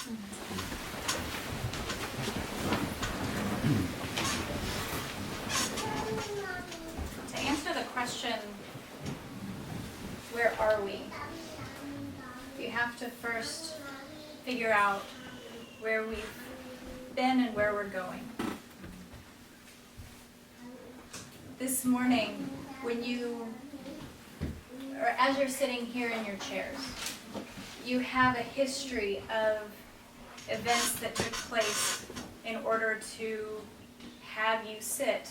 To answer the question, where are we? You have to first figure out where we've been and where we're going. This morning, as you're sitting here in your chairs, you have a history of events that took place in order to have you sit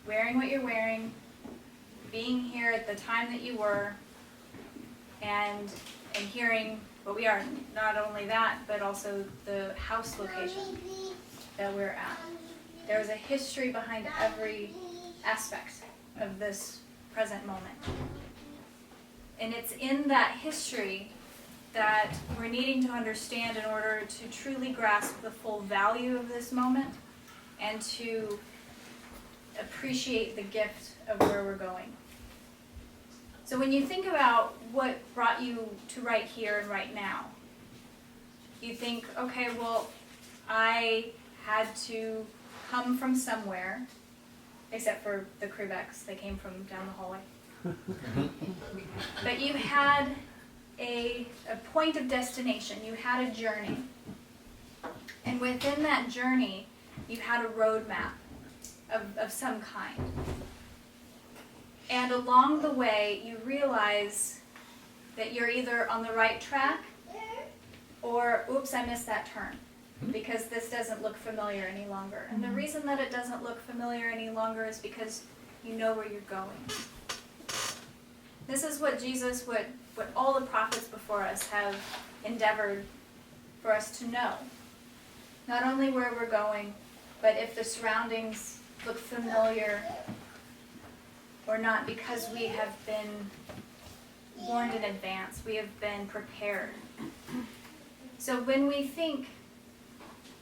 wearing what you're wearing, being here at the time that you were, and hearing what we are. Not only that, but also the house location that we're at. There's a history behind every aspect of this present moment. And it's in that history that we're needing to understand in order to truly grasp the full value of this moment and to appreciate the gift of where we're going. So when you think about what brought you to right here and right now, you think, okay, well, I had to come from somewhere, except for the Krubecks, they came from down the hallway. But you had a point of destination, you had a journey. And within that journey, you had a roadmap of some kind. And along the way, you realize that you're either on the right track or, oops, I missed that turn because this doesn't look familiar any longer. And the reason that it doesn't look familiar any longer is because you know where you're going. This is what Jesus, what all the prophets before us have endeavored for us to know. Not only where we're going, but if the surroundings look familiar or not, because we have been warned in advance. We have been prepared. So when we think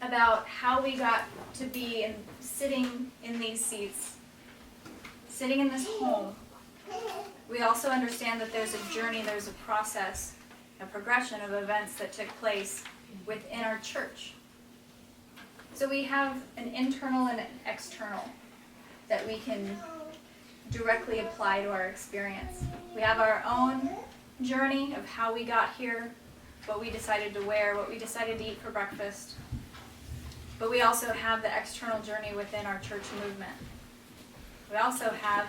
about how we got to be sitting in these seats, sitting in this home, we also understand that there's a journey, there's a process, a progression of events that took place within our church. So we have an internal and an external that we can directly apply to our experience. We have our own journey of how we got here, what we decided to wear, what we decided to eat for breakfast. But we also have the external journey within our church movement. We also have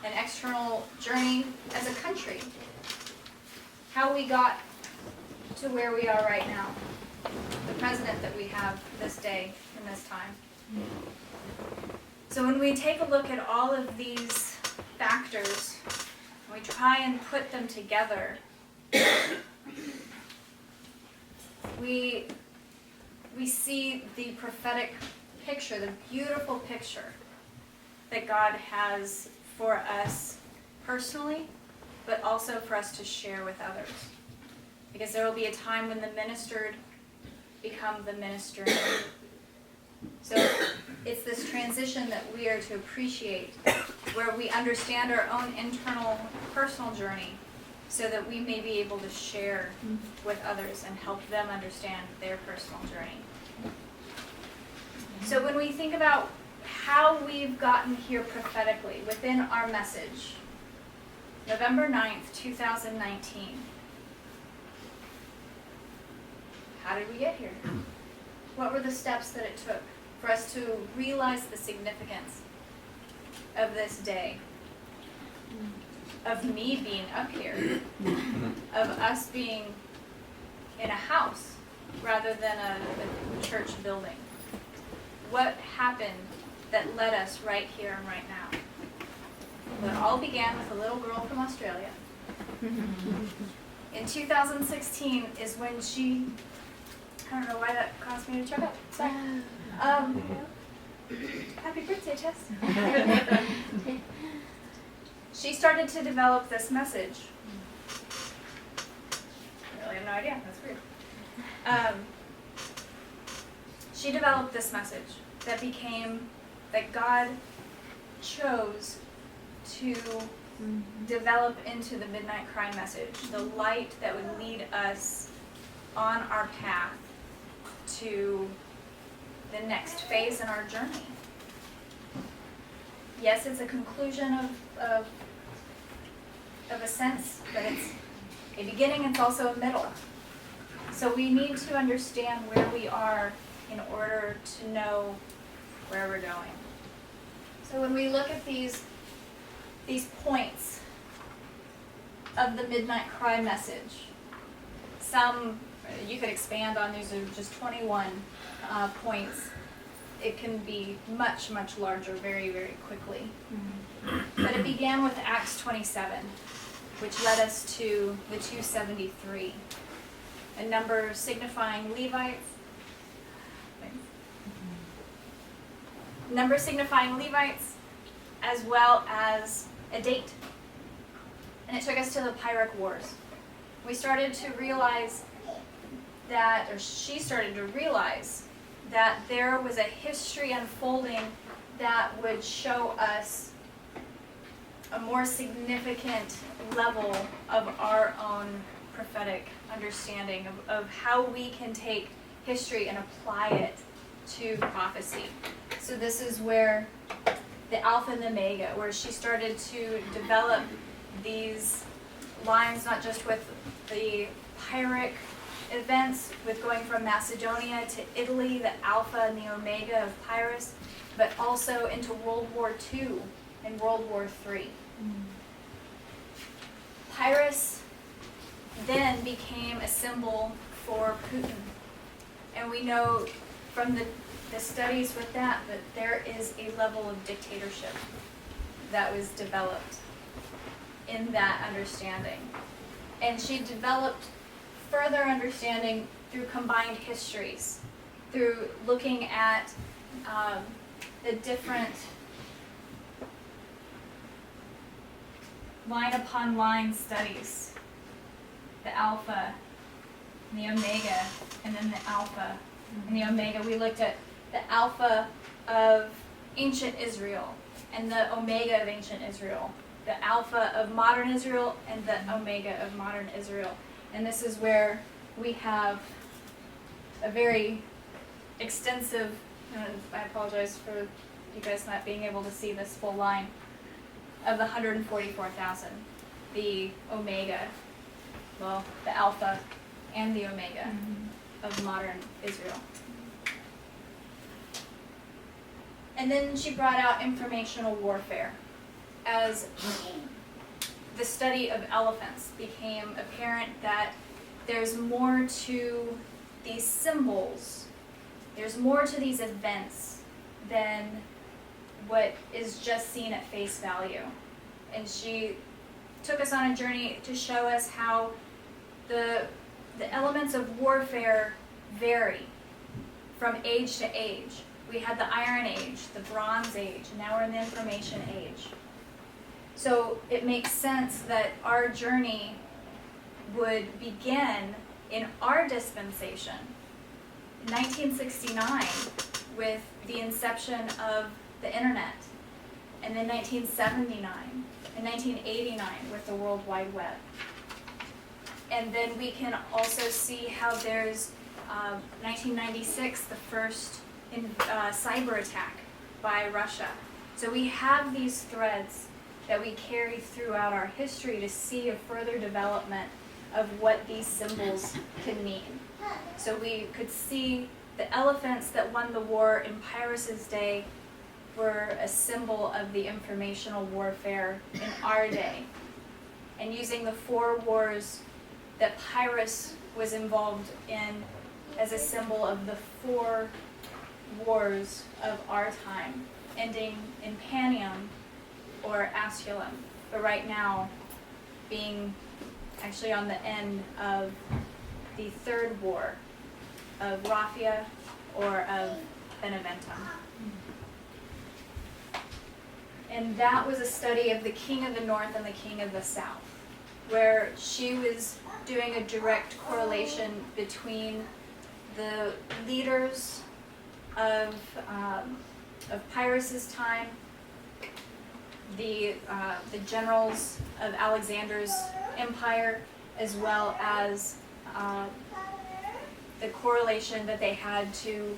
an external journey as a country. How we got to where we are right now. The president that we have this day and this time. So when we take a look at all of these factors, and we try and put them together, we see the prophetic picture, the beautiful picture that God has for us personally, but also for us to share with others. Because there will be a time when the ministered become the ministering. So it's this transition that we are to appreciate, where we understand our own internal personal journey so that we may be able to share with others and help them understand their personal journey. So when we think about how we've gotten here prophetically within our message, November 9th, 2019, how did we get here? What were the steps that it took for us to realize the significance of this day? Of me being up here, of us being in a house rather than a church building. What happened that led us right here and right now? Well, it all began with a little girl from Australia. In 2016 is when she, I don't know why that caused me to choke up. Sorry. Happy birthday, Tess. She started to develop this message. I really have no idea. That's weird. She developed this message that God chose to develop into the Midnight Cry message, the light that would lead us on our path to the next phase in our journey. Yes, it's a conclusion of a sense, but it's a beginning, it's also a middle. So we need to understand where we are in order to know where we're going. So when we look at these points of the Midnight Cry message, some you could expand on. These are just 21 points. It can be much, much larger very, very quickly. Mm-hmm. But it began with Acts 27, which led us to the 273, a number signifying Levites. Number signifying Levites, as well as a date. And it took us to the Pyrrhic Wars. We started to realize that, or she started to realize, that there was a history unfolding that would show us a more significant level of our own prophetic understanding of how we can take history and apply it to prophecy. So this is where the Alpha and the Omega, where she started to develop these lines, not just with the Pyrrhic events, with going from Macedonia to Italy, the Alpha and the Omega of Pyrrhus, but also into World War II and World War III. Pyrrhus then became a symbol for Putin. And we know from the studies with that there is a level of dictatorship that was developed in that understanding. And she developed further understanding through combined histories, through looking at the different line upon line studies, the Alpha and the Omega, and then the Alpha and the Omega. We looked at the Alpha of ancient Israel and the Omega of ancient Israel, the Alpha of modern Israel and the Omega of modern Israel. And this is where we have a very extensive, and I apologize for you guys not being able to see this full line, of the 144,000, the Omega, well, the Alpha and the Omega of modern Israel. And then she brought out informational warfare. As the study of elephants became apparent that there's more to these symbols, there's more to these events than what is just seen at face value. And she took us on a journey to show us how the elements of warfare vary from age to age. We had the Iron Age, the Bronze Age, and now we're in the Information Age. So it makes sense that our journey would begin in our dispensation, in 1969, with the inception of the internet, and then 1979, and 1989 with the World Wide Web. And then we can also see how there's 1996, the first cyber attack by Russia. So we have these threads that we carry throughout our history to see a further development of what these symbols can mean. So we could see the elephants that won the war in Pyrrhus's day were a symbol of the informational warfare in our day. And using the 4 wars that Pyrrhus was involved in as a symbol of the 4 wars of our time, ending in Panium or Asculum, but right now being actually on the end of the 3rd war of Raphia or of Beneventum. And that was a study of the king of the north and the king of the south, where she was doing a direct correlation between the leaders of Pyrrhus's time, the generals of Alexander's empire, as well as the correlation that they had to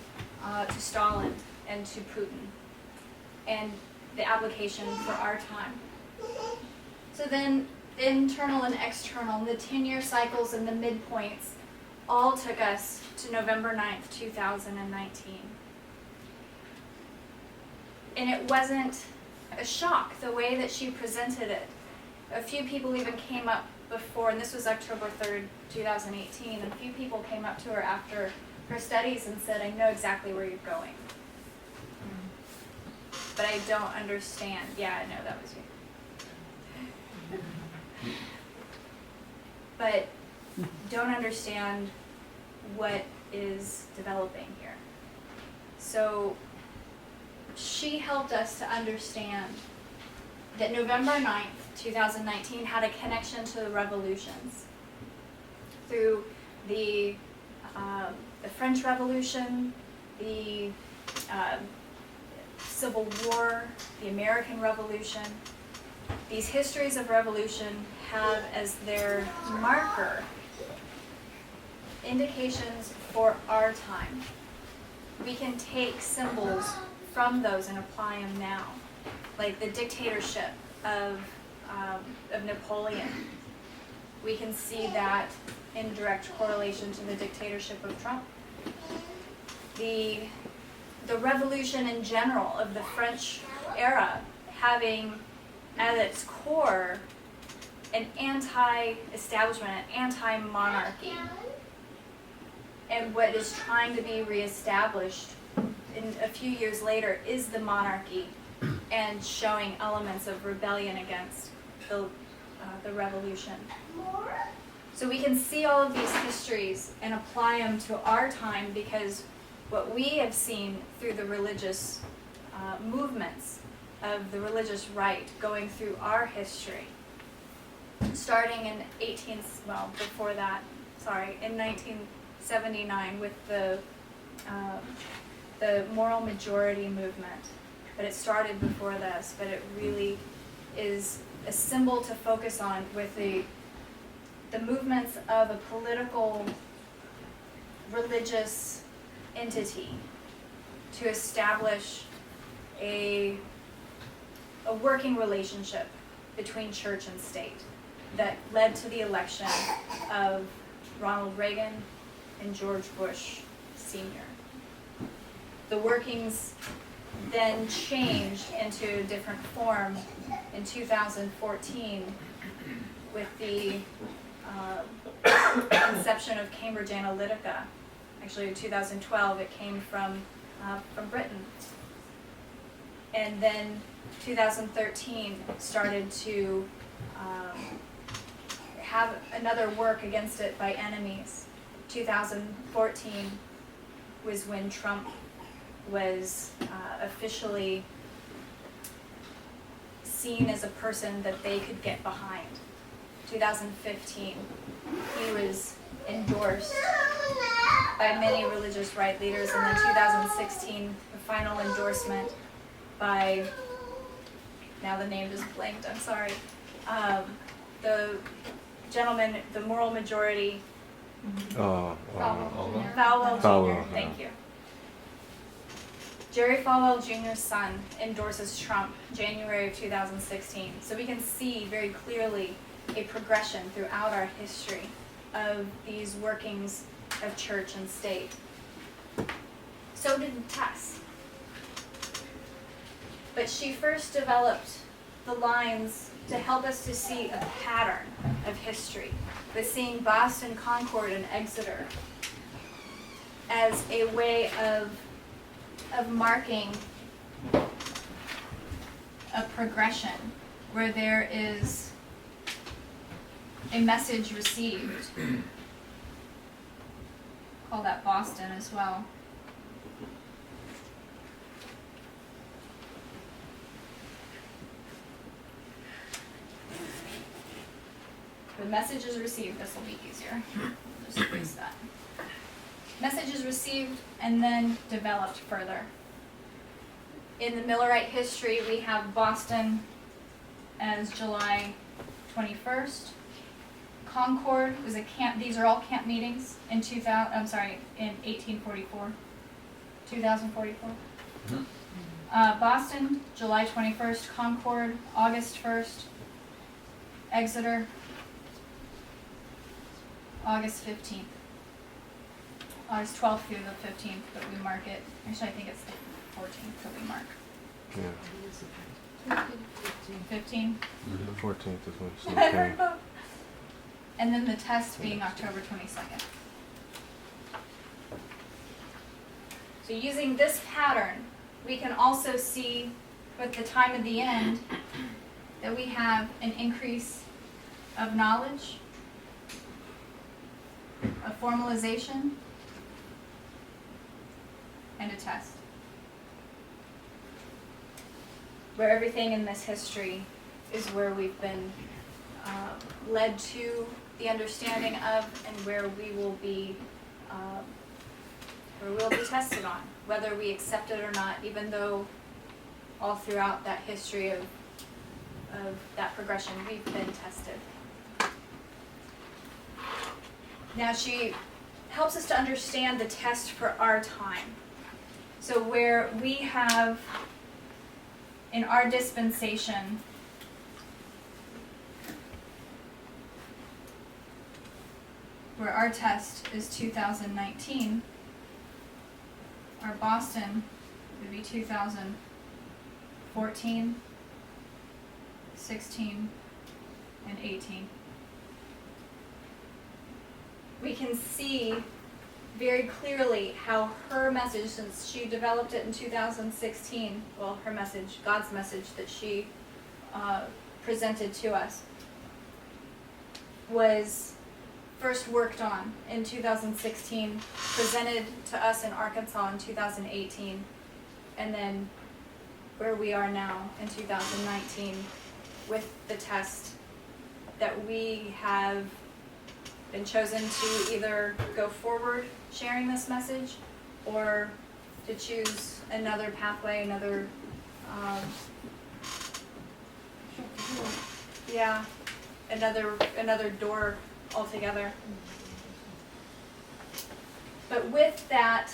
Stalin and to Putin, and the application for our time. So then the internal and external, the 10-year cycles and the midpoints all took us to November 9th, 2019. And it wasn't a shock the way that she presented it. A few people even came up before, and this was October 3rd, 2018, and a few people came up to her after her studies and said, I know exactly where you're going. But I don't understand. Yeah, I know that was you. But don't understand what is developing here. So she helped us to understand that November 9th, 2019 had a connection to the revolutions through the French Revolution, the Civil War, the American Revolution. These histories of revolution have as their marker indications for our time. We can take symbols from those and apply them now, like the dictatorship of Napoleon. We can see that in direct correlation to the dictatorship of Trump. The revolution in general of the French era having at its core an anti-establishment, an anti-monarchy. And what is trying to be reestablished in a few years later is the monarchy, and showing elements of rebellion against the revolution. So we can see all of these histories and apply them to our time, because what we have seen through the religious movements of the religious right going through our history, starting in in 1979 with the moral majority movement. But it started before this, but it really is a symbol to focus on with the movements of a political, religious entity to establish a working relationship between church and state that led to the election of Ronald Reagan and George Bush Sr. The workings then changed into a different form in 2014 with the inception of Cambridge Analytica. Actually, in 2012, it came from Britain. And then 2013 started to have another work against it by enemies. 2014 was when Trump was officially seen as a person that they could get behind. 2015, he was endorsed by many religious right leaders, and then 2016, the final endorsement by, now the name just blanked, I'm sorry, the gentleman, the moral majority, Falwell Jr., thank you. Jerry Falwell Jr.'s son endorses Trump January of 2016. So we can see very clearly a progression throughout our history of these workings of church and state. So did Tess. But she first developed the lines to help us to see a pattern of history, with seeing Boston, Concord, and Exeter as a way of marking a progression where there is a message received. Call that Boston as well. The message is received. This will be easier. Just erase that. Message is received and then developed further. In the Millerite history, we have Boston as July 21st. Concord was a camp, these are all camp meetings in 1844. 2044. Boston, July 21st. Concord, August 1st. Exeter, August 15th. August 12th through the 15th, but we mark it. Actually, I think it's the 14th that we mark. Yeah. 15? The 14th is when it's I okay. heard both. And then the test being October 22nd. So using this pattern, we can also see with the time of the end that we have an increase of knowledge, a formalization, and a test. Where everything in this history is where we've been led to the understanding of, and where we will be tested on, whether we accept it or not, even though all throughout that history of that progression we've been tested. Now she helps us to understand the test for our time. So where we have in our dispensation where our test is 2019, our Boston would be 2014, 16, and 18. We can see very clearly how her message, since she developed it in 2016, well, her message, God's message that she presented to us, was first worked on in 2016, presented to us in Arkansas in 2018, and then where we are now in 2019 with the test that we have been chosen to either go forward sharing this message or to choose another pathway, another door altogether. But with that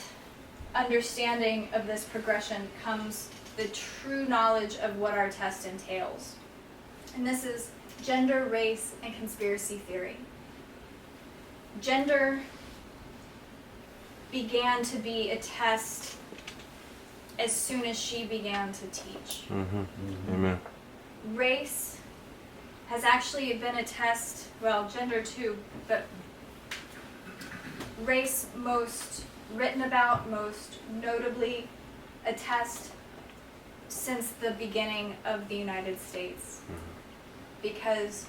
understanding of this progression comes the true knowledge of what our test entails. And this is gender, race, and conspiracy theory. Gender began to be a test as soon as she began to teach. Amen. Race has actually been a test, well, gender too, but race most written about, most notably a test since the beginning of the United States. Because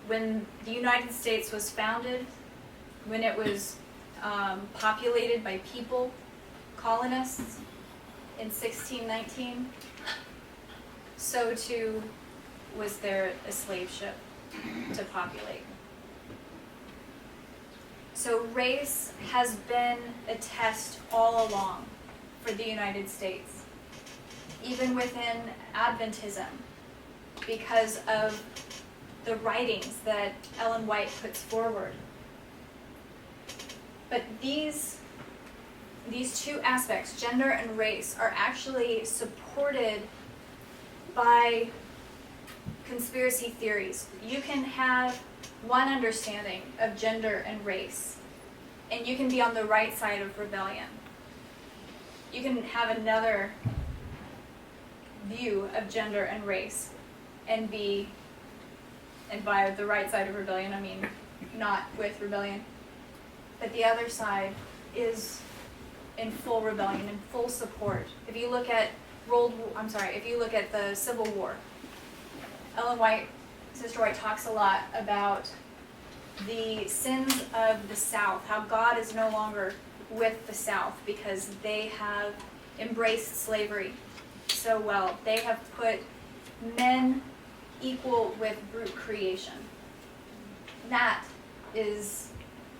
when the United States was founded, when it was populated by people, colonists, in 1619, so too was there a slave ship to populate. So race has been a test all along for the United States, even within Adventism, because of the writings that Ellen White puts forward. But these two aspects, gender and race, are actually supported by conspiracy theories. You can have one understanding of gender and race, and you can be on the right side of rebellion. You can have another view of gender and race and by the right side of rebellion, I mean not with rebellion. But the other side is in full rebellion, in full support. If you look at the Civil War, Ellen White, Sister White talks a lot about the sins of the South, how God is no longer with the South because they have embraced slavery so well. They have put men equal with brute creation. That is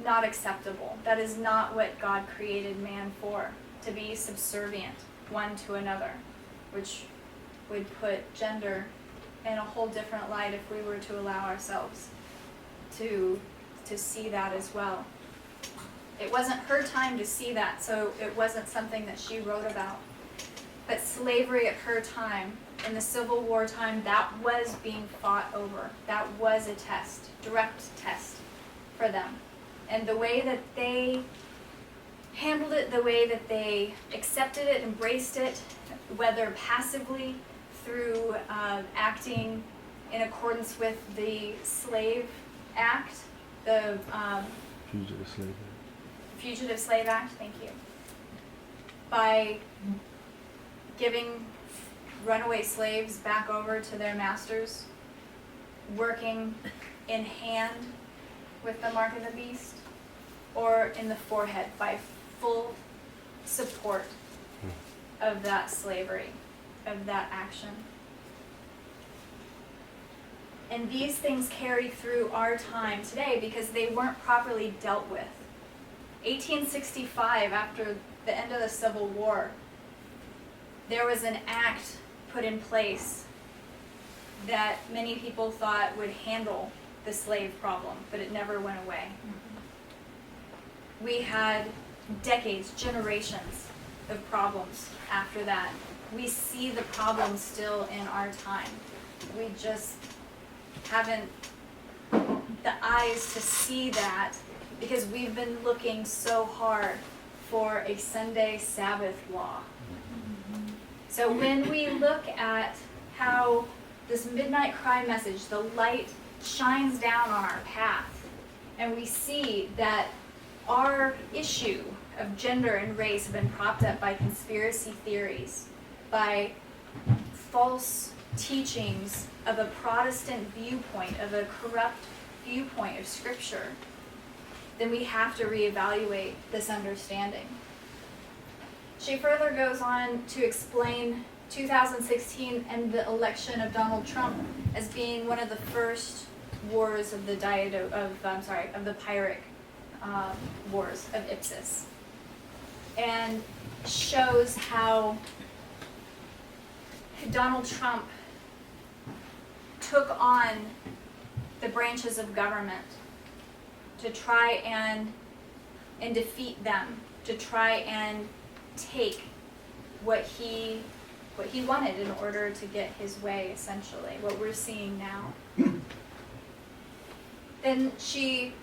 not acceptable. That is not what God created man for, to be subservient one to another, which would put gender in a whole different light if we were to allow ourselves to to see that as well. It wasn't her time to see that, so it wasn't something that she wrote about. But slavery at her time, in the Civil War time, that was being fought over. That was a test, direct test for them. And the way that they handled it, the way that they accepted it, embraced it, whether passively through acting in accordance with the Slave Act, the Fugitive Slave Fugitive Slave Act, thank you, by giving runaway slaves back over to their masters, working in hand with the mark of the beast, or in the forehead by full support of that slavery, of that action. And these things carry through our time today because they weren't properly dealt with. 1865, after the end of the Civil War, there was an act put in place that many people thought would handle the slave problem, but it never went away. We had decades, generations of problems after that. We see the problems still in our time. We just haven't the eyes to see that because we've been looking so hard for a Sunday Sabbath law. So when we look at how this midnight cry message, the light shines down on our path, and we see that our issue of gender and race have been propped up by conspiracy theories, by false teachings of a Protestant viewpoint, of a corrupt viewpoint of Scripture, then we have to reevaluate this understanding. She further goes on to explain 2016 and the election of Donald Trump as being one of the first wars of the of the Pyrrhic wars of Ipsus, and shows how Donald Trump took on the branches of government to try and defeat them, to try and take what he wanted in order to get his way, essentially, what we're seeing now. Then she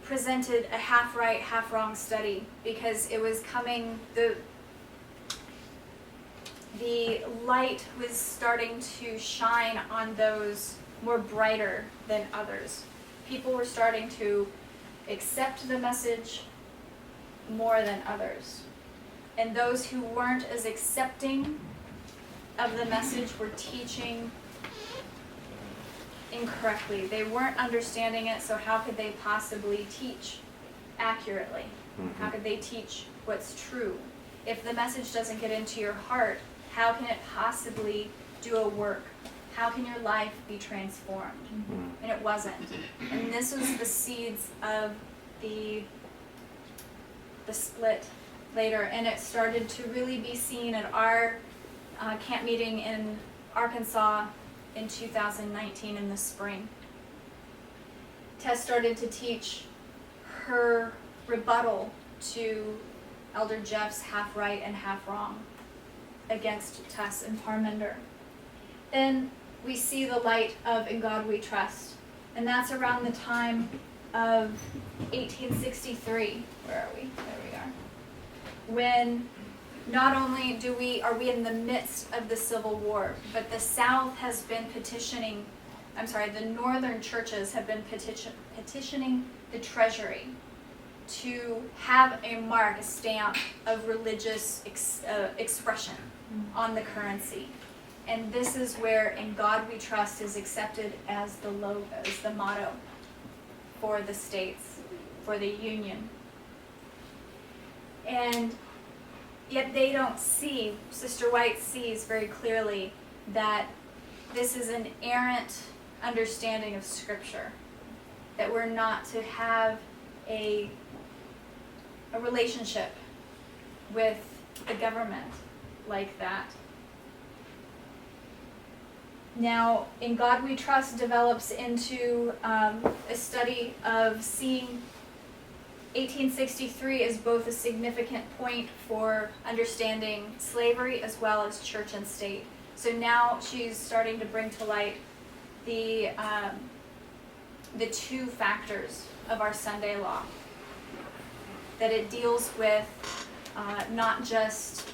presented a half right, half wrong study because it was coming, the light was starting to shine on those more brighter than others. People were starting to accept the message more than others. And those who weren't as accepting of the message were teaching incorrectly. They weren't understanding it, so how could they possibly teach accurately? How could they teach what's true? If the message doesn't get into your heart, how can it possibly do a work? How can your life be transformed? And it wasn't. And this was the seeds of the split later, and it started to really be seen at our camp meeting in Arkansas in 2019 in the spring. Tess started to teach her rebuttal to Elder Jeff's half right and half wrong against Tess and Parmender. Then we see the light of In God We Trust, and that's around the time of 1863. Where are we? There we are. When not only are we in the midst of the Civil War, but the South has been the northern churches have been petitioning the Treasury to have a mark, a stamp of religious expression on the currency. And this is where In God We Trust is accepted as the logo, as the motto for the states, for the Union. And yet they don't see, Sister White sees very clearly that this is an errant understanding of Scripture, that we're not to have a relationship with the government like that. Now, In God We Trust develops into a study of seeing 1863 as both a significant point for understanding slavery as well as church and state. So now she's starting to bring to light the two factors of our Sunday law. That it deals with not just,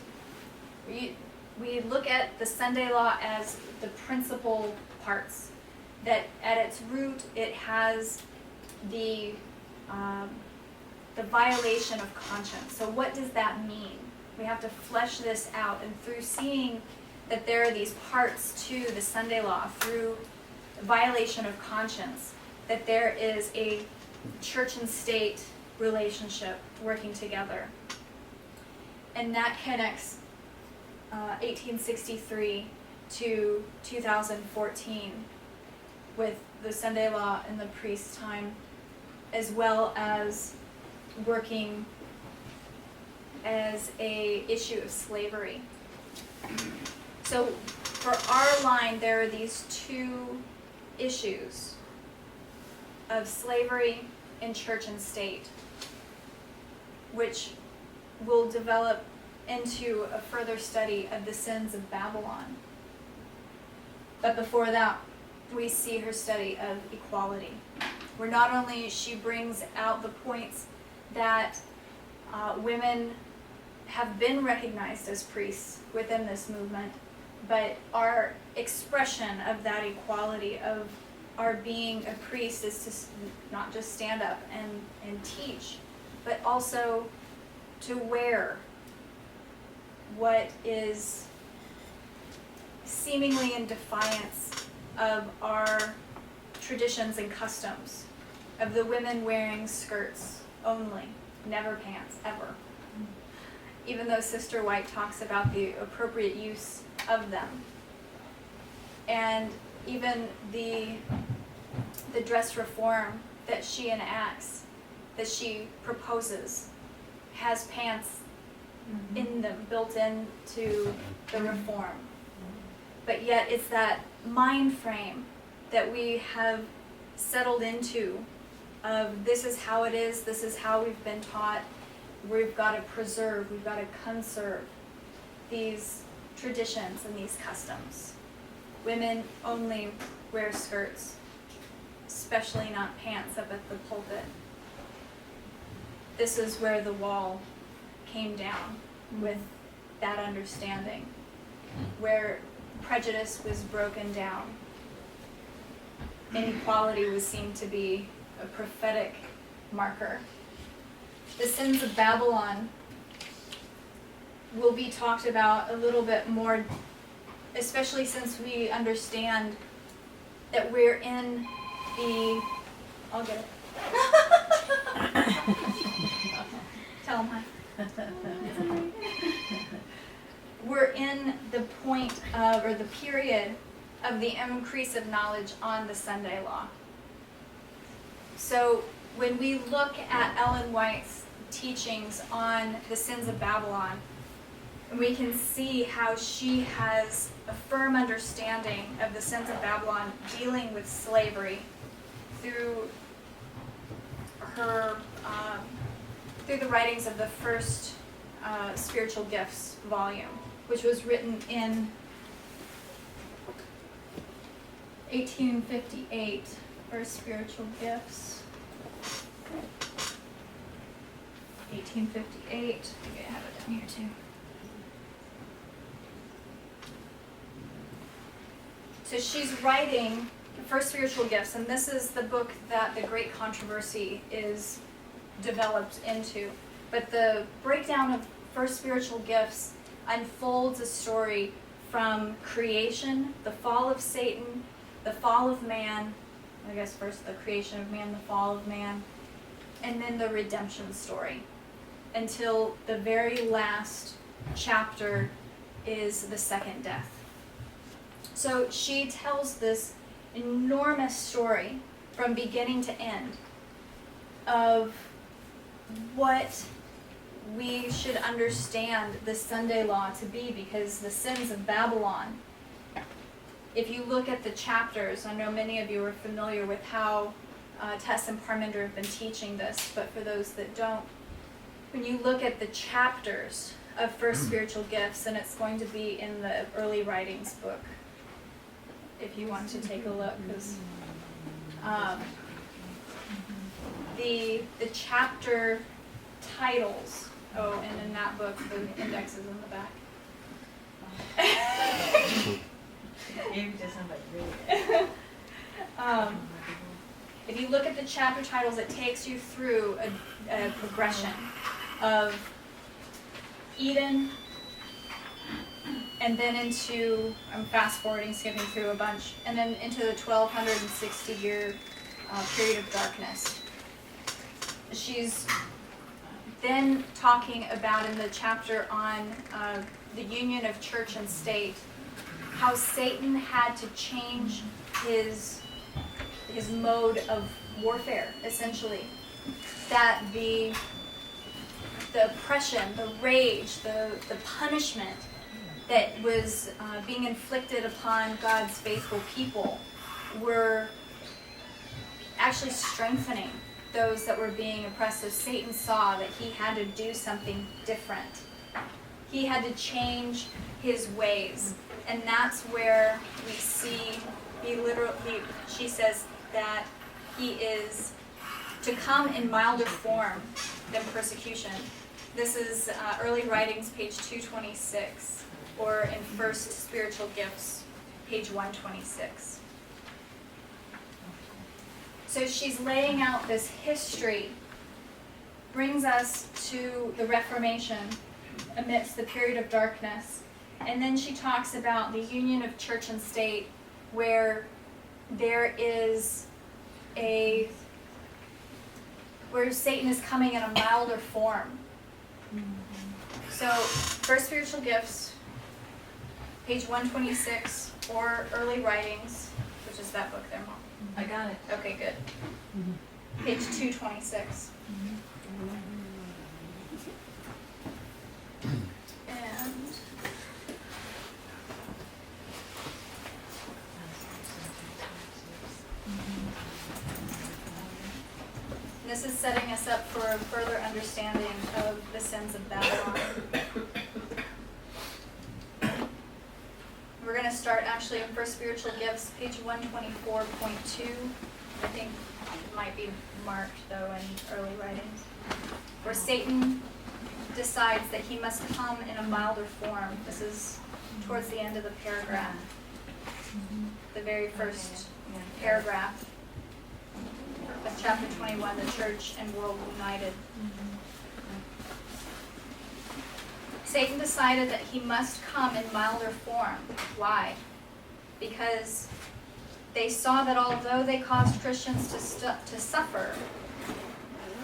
we look at the Sunday law as the principal parts. That at its root it has the violation of conscience. So what does that mean? We have to flesh this out, and through seeing that there are these parts to the Sunday law, through violation of conscience, that there is a church and state relationship working together. And that connects 1863 to 2014 with the Sunday law and the priest's time, as well as working as a issue of slavery. So for our line, there are these two issues of slavery in church and state, which will develop into a further study of the sins of Babylon. But before that, we see her study of equality, where not only she brings out the points that women have been recognized as priests within this movement, but our expression of that equality of our being a priest is to not just stand up and teach, but also to wear what is seemingly in defiance of our traditions and customs, of the women wearing skirts only, never pants, ever. Even though Sister White talks about the appropriate use of them. And even the dress reform that she enacts, that she proposes, has pants in them, built into the reform. But yet it's that mind frame that we have settled into of this is how it is, this is how we've been taught. We've got to preserve, we've got to conserve these traditions and these customs. Women only wear skirts, especially not pants up at the pulpit. This is where the wall came down with that understanding, where prejudice was broken down. Inequality was seen to be a prophetic marker. The sins of Babylon will be talked about a little bit more, especially since we understand that we're in the, I'll get it. Tell them hi. We're in the point of, or the period of the increase of knowledge on the Sunday law. So when we look at Ellen White's teachings on the sins of Babylon, we can see how she has a firm understanding of the sins of Babylon dealing with slavery through her through the writings of the first spiritual gifts volume, which was written in 1858. First spiritual gifts. 1858. I have it down here too. So she's writing the first spiritual gifts, and this is the book that the great controversy is developed into. But the breakdown of first spiritual gifts unfolds a story from creation, the fall of Satan, the fall of man, I guess first the creation of man, the fall of man, and then the redemption story, until the very last chapter is the second death. So she tells this enormous story from beginning to end of what we should understand the Sunday law to be, because the sins of Babylon if you look at the chapters, I know many of you are familiar with how Tess and Parminder have been teaching this, but for those that don't, when you look at the chapters of First Spiritual Gifts, and it's going to be in the Early Writings book, if you want to take a look, because the chapter titles, oh, and in that book, the index is in the back. If you look at the chapter titles, it takes you through a progression of Eden, and then into, I'm fast forwarding, skipping through a bunch, and then into the 1260-year period of darkness. She's then talking about in the chapter on the union of church and state, how Satan had to change his mode of warfare, essentially. That the oppression, the rage, the punishment that was being inflicted upon God's faithful people were actually strengthening those that were being oppressed. So Satan saw that he had to do something different. He had to change his ways. And that's where we see, she says that he is to come in milder form than persecution. This is Early Writings, page 226, or in First Spiritual Gifts, page 126. So she's laying out this history, brings us to the Reformation amidst the period of darkness. And then she talks about the union of church and state, where there is where Satan is coming in a milder form. So, First Spiritual Gifts, page 126, or Early Writings, which is that book there, Mom. I got it. Okay, good. Page 226. And this is setting us up for a further understanding of the sins of Babylon. We're going to start actually in First Spiritual Gifts, page 124.2. I think it might be marked, though, in Early Writings, where Satan decides that he must come in a milder form. This is towards the end of the paragraph, the very first paragraph of chapter 21, the Church and World United. Satan decided that he must come in milder form. Why? Because they saw that although they caused Christians to suffer,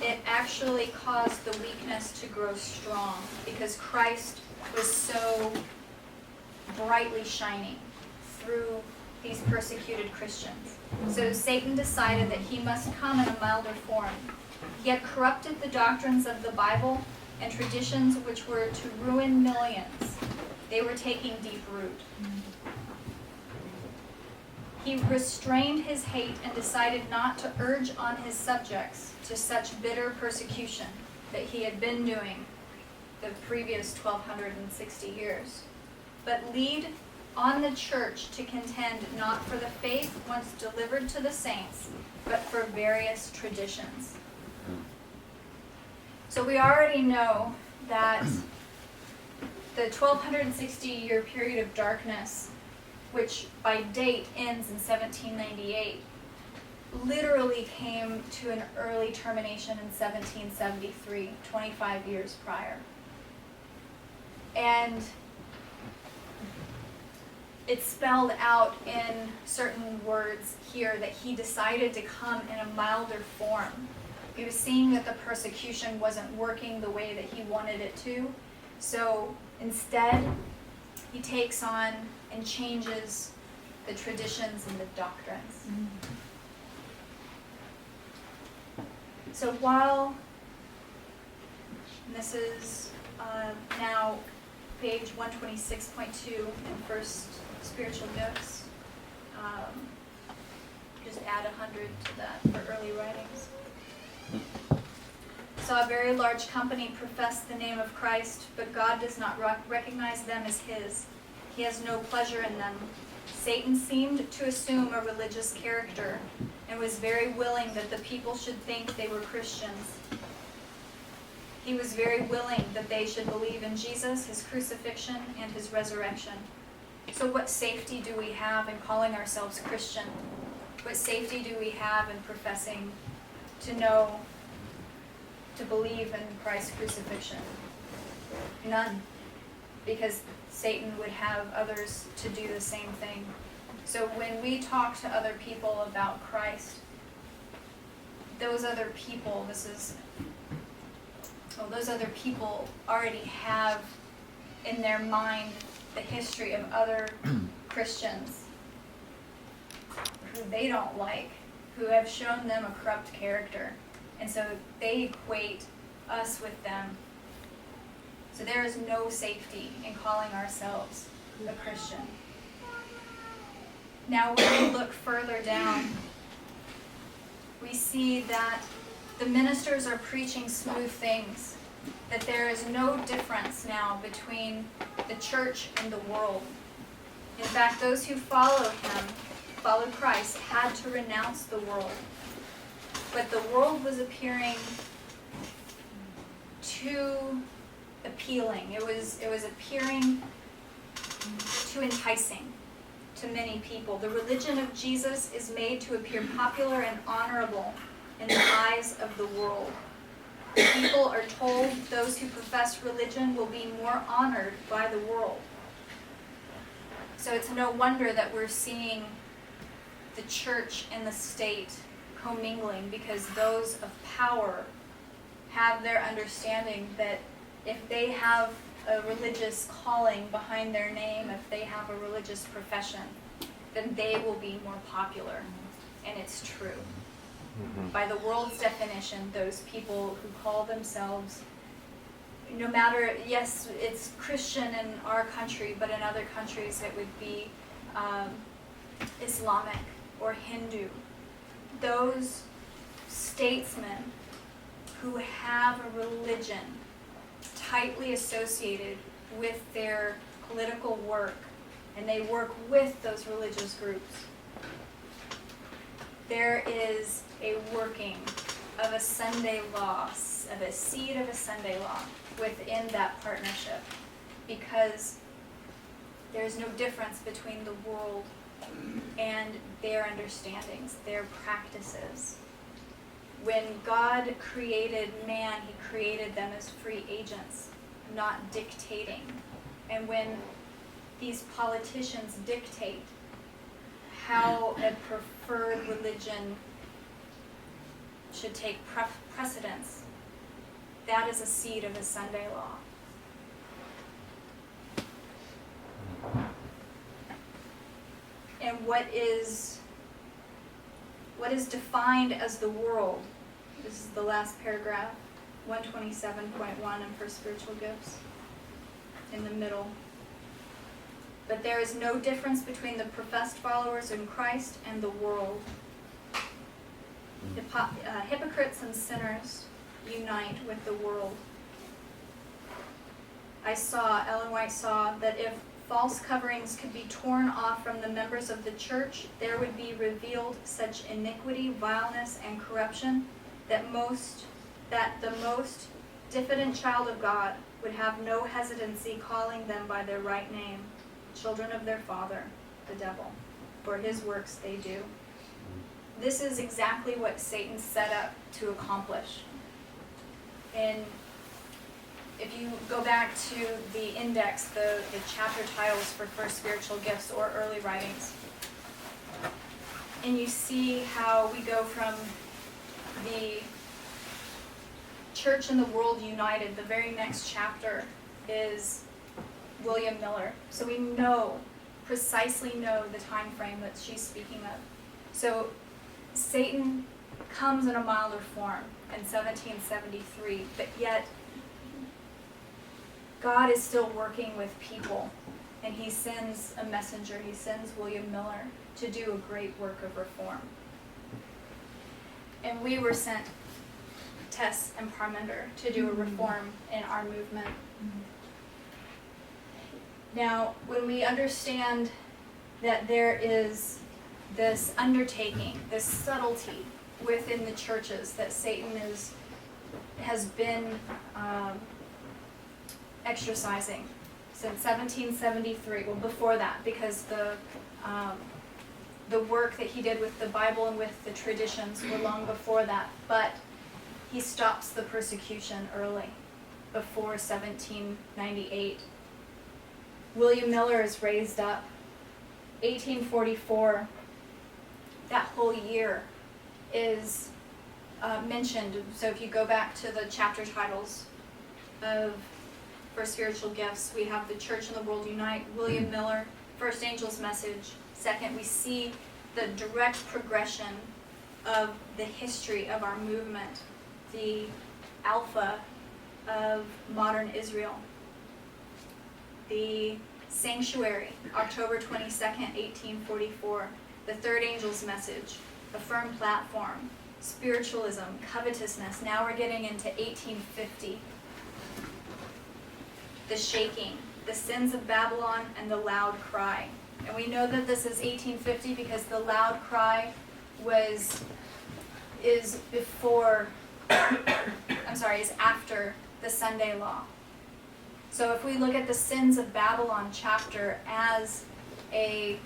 it actually caused the weakness to grow strong, because Christ was so brightly shining through these persecuted Christians. So Satan decided that he must come in a milder form. He had corrupted the doctrines of the Bible and traditions which were to ruin millions. They were taking deep root. He restrained his hate and decided not to urge on his subjects to such bitter persecution that he had been doing the previous 1260 years, but lead on the church to contend not for the faith once delivered to the saints, but for various traditions. So we already know that the 1260-year period of darkness, which by date ends in 1798, literally came to an early termination in 1773, 25 years prior. And it's spelled out in certain words here that he decided to come in a milder form. He was seeing that the persecution wasn't working the way that he wanted it to. So instead, he takes on and changes the traditions and the doctrines. So while, and this is now page 126.2 in First Spiritual Gifts, just add 100 to that for early writings. Saw a very large company profess the name of Christ, but God does not recognize them as his. He has no pleasure in them. Satan seemed to assume a religious character and was very willing that the people should think they were Christians. He was very willing that they should believe in Jesus, his crucifixion, and his resurrection. So what safety do we have in calling ourselves Christian? What safety do we have in professing to know, to believe in Christ's crucifixion? None. Because Satan would have others to do the same thing. So when we talk to other people about Christ, those other people, those other people already have in their mind the history of other Christians who they don't like, who have shown them a corrupt character. And so they equate us with them. So there is no safety in calling ourselves a Christian. Now when we look further down, we see that the ministers are preaching smooth things, that there is no difference now between the church and the world. In fact, those who followed Christ, had to renounce the world. But the world was appearing too appealing. It was appearing too enticing to many people. The religion of Jesus is made to appear popular and honorable in the eyes of the world. People are told those who profess religion will be more honored by the world. So it's no wonder that we're seeing the church and the state commingling, because those of power have their understanding that if they have a religious calling behind their name, if they have a religious profession, then they will be more popular. And it's true. By the world's definition, those people who call themselves, no matter, yes, it's Christian in our country, but in other countries it would be Islamic or Hindu. Those statesmen who have a religion tightly associated with their political work, and they work with those religious groups, there is a working of a Sunday law, of a seed of a Sunday law within that partnership, because there's no difference between the world and their understandings, their practices. When God created man, he created them as free agents, not dictating. And when these politicians dictate how a preferred religion should take precedence, that is a seed of a Sunday law. And what is defined as the world? This is the last paragraph, 127.1 for spiritual gifts, in the middle. But there is no difference between the professed followers in Christ and the world. Hypocrites and sinners unite with the world. Ellen White saw that if false coverings could be torn off from the members of the church, there would be revealed such iniquity, vileness, and corruption that the most diffident child of God would have no hesitancy calling them by their right name, children of their father, the devil, for his works they do. This is exactly what Satan set up to accomplish. And if you go back to the index, the chapter titles for First Spiritual Gifts or Early Writings, and you see how we go from the church and the world united, the very next chapter is William Miller. So we precisely know the time frame that she's speaking of. So Satan comes in a milder form in 1773, but yet God is still working with people and he sends a messenger. He sends William Miller to do a great work of reform. And we were sent, Tess and Parminder, to do a reform in our movement. Now, when we understand that there is this undertaking, this subtlety within the churches that Satan has been exercising since 1773, well, before that, because the work that he did with the Bible and with the traditions were long before that, but he stops the persecution early, before 1798. William Miller is raised up. 1844, that whole year is mentioned. So if you go back to the chapter titles of For Spiritual Gifts, we have The Church and the World Unite, William Miller, First Angel's Message. Second, we see the direct progression of the history of our movement, the alpha of modern Israel. The Sanctuary, October 22nd, 1844. The Third Angel's Message, A Firm Platform, Spiritualism, Covetousness. Now we're getting into 1850. The Shaking, The Sins of Babylon, and The Loud Cry. And we know that this is 1850 because the loud cry is after the Sunday law. So if we look at the Sins of Babylon chapter as a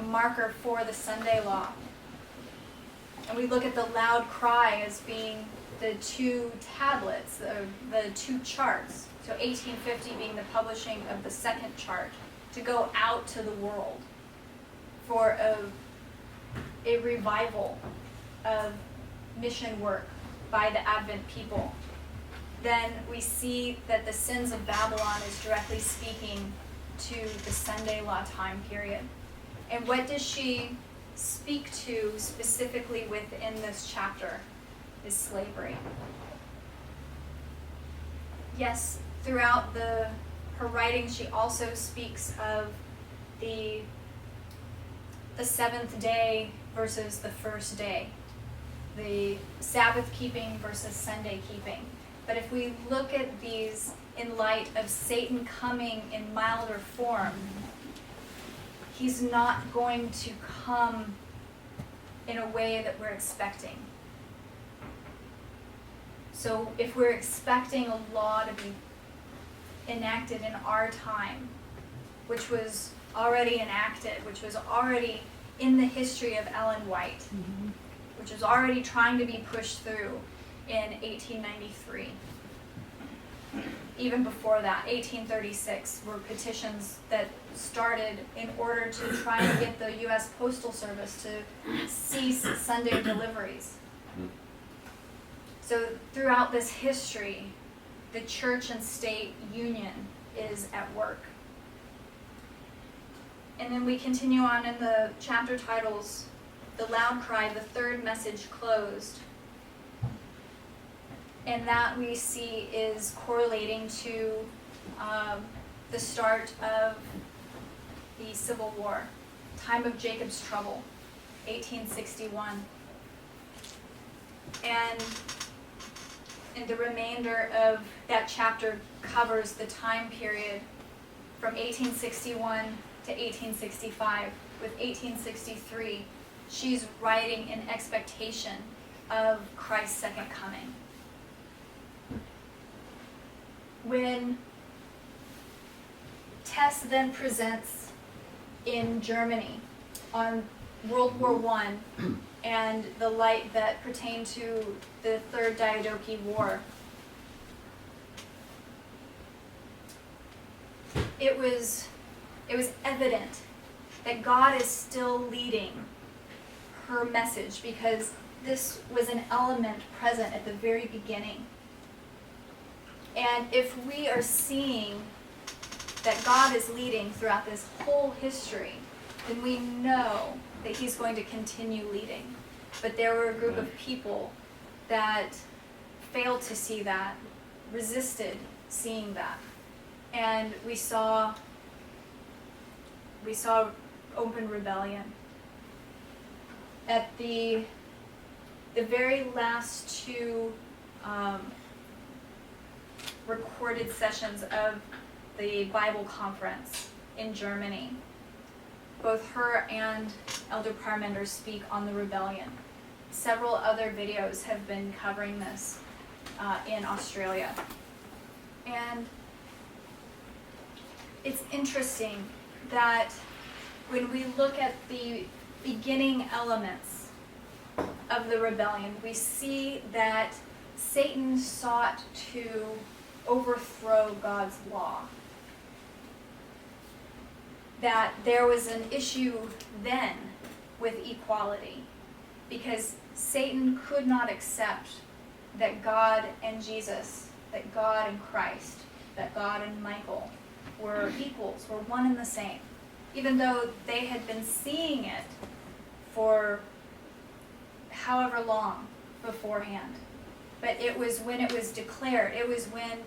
marker for the Sunday law, and we look at the loud cry as being the two tablets, the two charts, so 1850 being the publishing of the second chart, to go out to the world for a revival of mission work by the Advent people, then we see that the Sins of Babylon is directly speaking to the Sunday law time period. And what does she speak to specifically within this chapter is slavery. Yes, throughout her writing, she also speaks of the seventh day versus the first day, the Sabbath keeping versus Sunday keeping. But if we look at these in light of Satan coming in milder form, he's not going to come in a way that we're expecting. So if we're expecting a law to be enacted in our time, which was already enacted, which was already in the history of Ellen White, which was already trying to be pushed through in 1893. Even before that, 1836, were petitions that started in order to try and get the U.S. Postal Service to cease Sunday deliveries. So throughout this history, the church and state union is at work. And then we continue on in the chapter titles, The Loud Cry, The Third Message Closed. And that we see is correlating to the start of the Civil War, time of Jacob's trouble, 1861. And the remainder of that chapter covers the time period from 1861 to 1865. With 1863, she's writing in expectation of Christ's second coming. When Tess then presents in Germany on World War I and the light that pertained to the Third Diadochi War, it was evident that God is still leading her message, because this was an element present at the very beginning. And if we are seeing that God is leading throughout this whole history, then we know that he's going to continue leading. But there were a group of people that failed to see that, resisted seeing that. And we saw we saw open rebellion. At the very last two recorded sessions of the Bible conference in Germany, both her and Elder Parmenter speak on the rebellion. Several other videos have been covering this in Australia. And it's interesting that when we look at the beginning elements of the rebellion, we see that Satan sought to overthrow God's law. That there was an issue then with equality, because Satan could not accept that God and Jesus, that God and Christ, that God and Michael were equals, were one and the same, even though they had been seeing it for however long beforehand. But it was when it was declared, it was when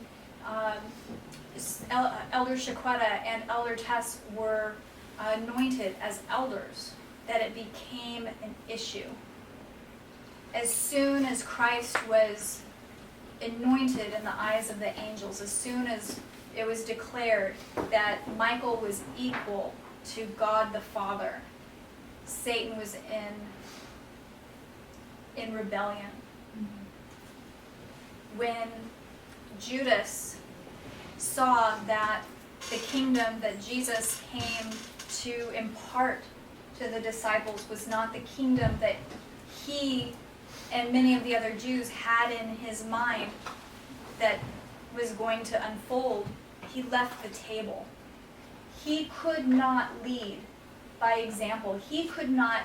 Elder Shaquetta and Elder Tess were anointed as elders that it became an issue. As soon as Christ was anointed in the eyes of the angels, as soon as it was declared that Michael was equal to God the Father, Satan was in rebellion. When Judas saw that the kingdom that Jesus came to impart to the disciples was not the kingdom that he and many of the other Jews had in his mind that was going to unfold, he left the table. He could not lead by example. He could not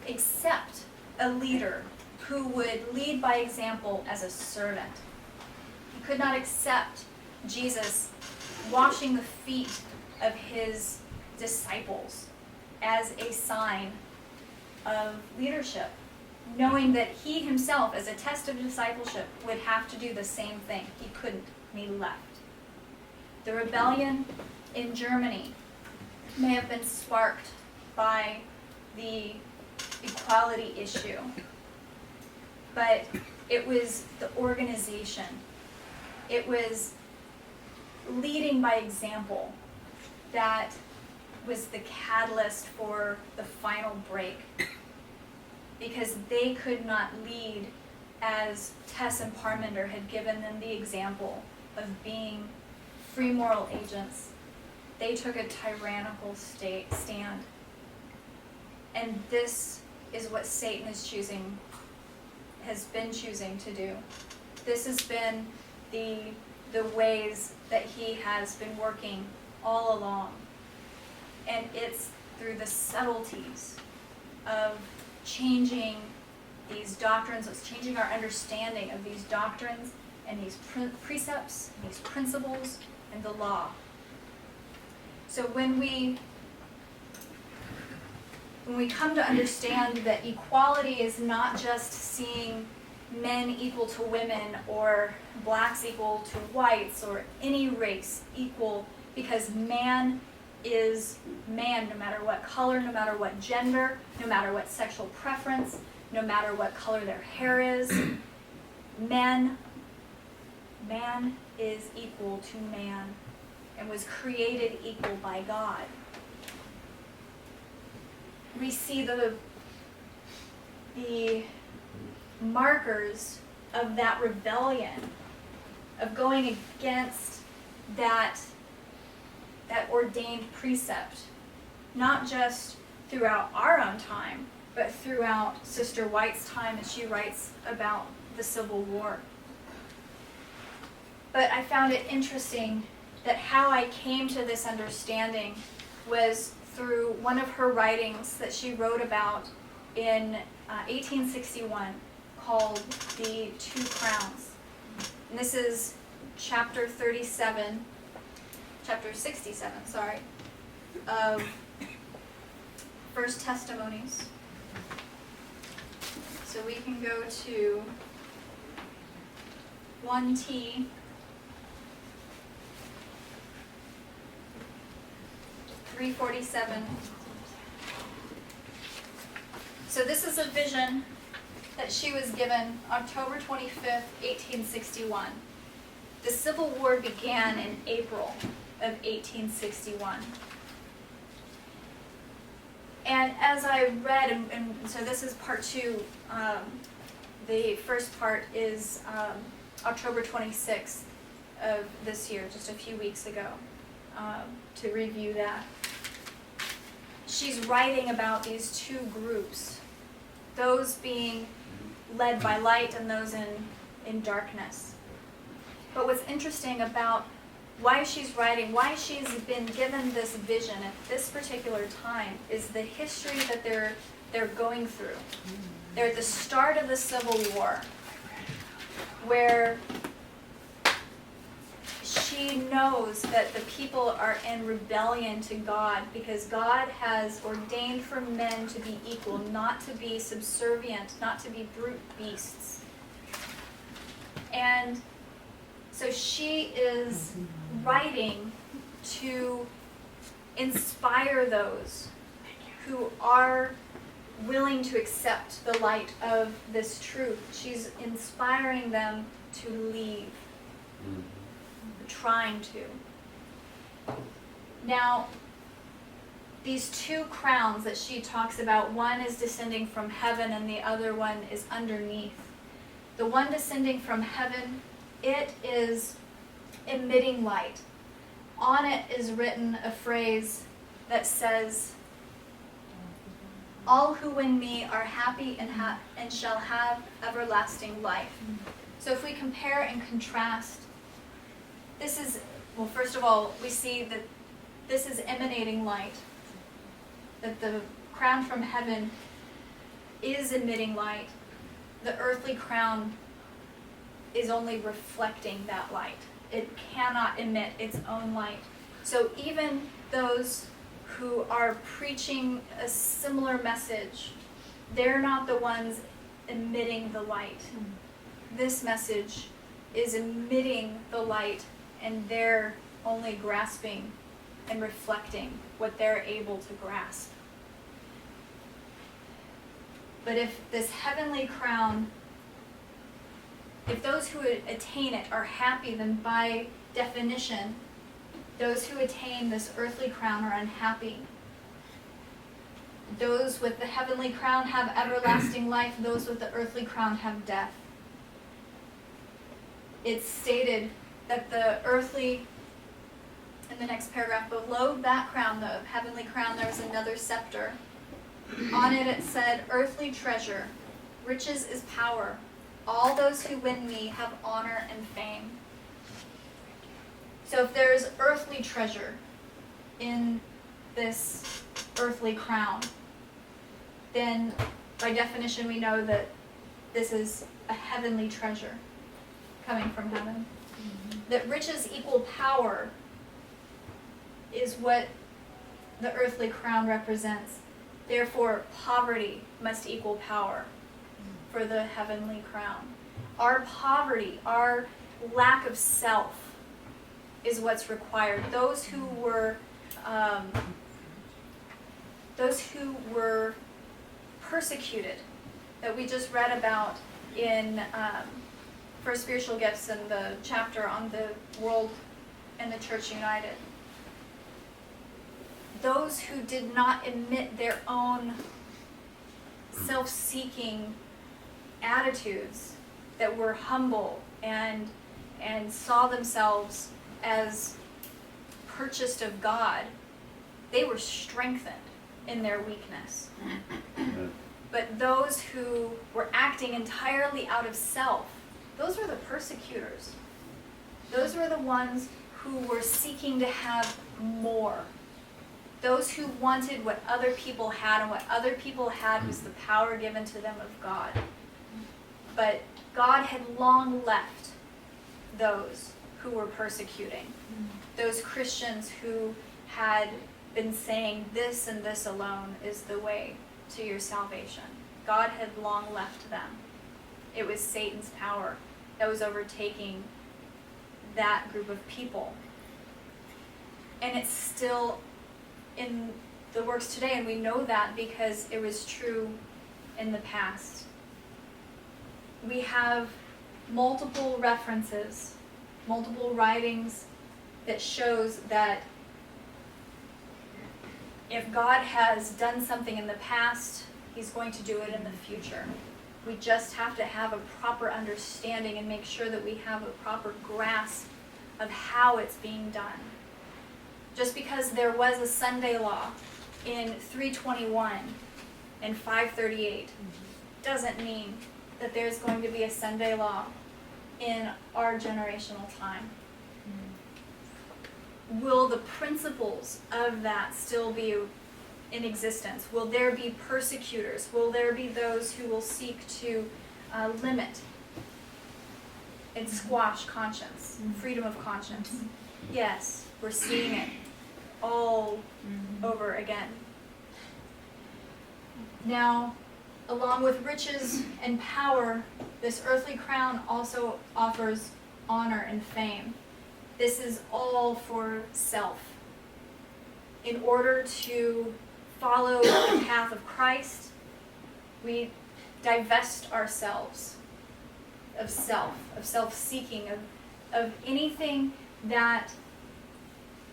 accept a leader who would lead by example as a servant. He could not accept Jesus washing the feet of his disciples as a sign of leadership, knowing that he himself, as a test of discipleship, would have to do the same thing. He couldn't, and he left. The rebellion in Germany may have been sparked by the equality issue, but it was the organization. It was leading by example that was the catalyst for the final break, because they could not lead as Tess and Parmenter had given them the example of being free moral agents. They took a tyrannical stand. And this is what Satan has been choosing to do. This has been the ways that he has been working all along. And it's through the subtleties of changing these doctrines, it's changing our understanding of these doctrines and these precepts, and these principles, and the law. So when we come to understand that equality is not just seeing men equal to women, or blacks equal to whites, or any race equal, because man is man no matter what color, no matter what gender, no matter what sexual preference, no matter what color their hair is. Man is equal to man and was created equal by God. We see the markers of that rebellion, of going against that ordained precept, not just throughout our own time, but throughout Sister White's time as she writes about the Civil War. But I found it interesting that how I came to this understanding was through one of her writings that she wrote about in 1861 called The Two Crowns. And this is chapter 67, of First Testimonies. So we can go to 1T 347. So this is a vision that she was given October 25th, 1861. The Civil War began in April of 1861. And as I read, and so this is part 2, the first part is October 26th of this year, just a few weeks ago, to review that. She's writing about these two groups, those being led by light and those in darkness. But what's interesting about why she's writing, why she's been given this vision at this particular time, is the history that they're going through. They're at the start of the Civil War, where she knows that the people are in rebellion to God because God has ordained for men to be equal, not to be subservient, not to be brute beasts. And so she is writing to inspire those who are willing to accept the light of this truth. She's inspiring them to leave, trying to. Now, these two crowns that she talks about, one is descending from heaven and the other one is underneath. The one descending from heaven, it is emitting light. On it is written a phrase that says, "All who win me are happy and shall have everlasting life." So if we compare and contrast, this is, well, first of all, we see that this is emanating light, that the crown from heaven is emitting light. The earthly crown is only reflecting that light. It cannot emit its own light. So even those who are preaching a similar message, they're not the ones emitting the light. This message is emitting the light, and they're only grasping and reflecting what they're able to grasp. But if this heavenly crown, if those who attain it are happy, then by definition, those who attain this earthly crown are unhappy. Those with the heavenly crown have everlasting life. Those with the earthly crown have death. It's stated that the earthly, in the next paragraph below that crown, the heavenly crown, there was another scepter. On it said, "Earthly treasure, riches is power. All those who win me have honor and fame." So if there's earthly treasure in this earthly crown, then by definition we know that this is a heavenly treasure coming from heaven. That riches equal power is what the earthly crown represents. Therefore, poverty must equal power for the heavenly crown. Our poverty, our lack of self is what's required. Those who were persecuted, that we just read about in for spiritual gifts in the chapter on the world and the church united. Those who did not admit their own self-seeking attitudes, that were humble and saw themselves as purchased of God, they were strengthened in their weakness. But those who were acting entirely out of self, those were the persecutors. Those were the ones who were seeking to have more. Those who wanted what other people had, and what other people had was the power given to them of God. But God had long left those who were persecuting, those Christians who had been saying this and this alone is the way to your salvation. God had long left them. It was Satan's power that was overtaking that group of people. And it's still in the works today, and we know that because it was true in the past. We have multiple references, multiple writings that shows that if God has done something in the past, he's going to do it in the future. We just have to have a proper understanding and make sure that we have a proper grasp of how it's being done. Just because there was a Sunday law in 321 and 538 doesn't mean that there's going to be a Sunday law in our generational time. Will the principles of that still be in existence? Will there be persecutors? Will there be those who will seek to limit and squash conscience, freedom of conscience? Yes, we're seeing it all over again. Now, along with riches and power, this earthly crown also offers honor and fame. This is all for self. In order to follow the path of Christ, we divest ourselves of self-seeking, of anything that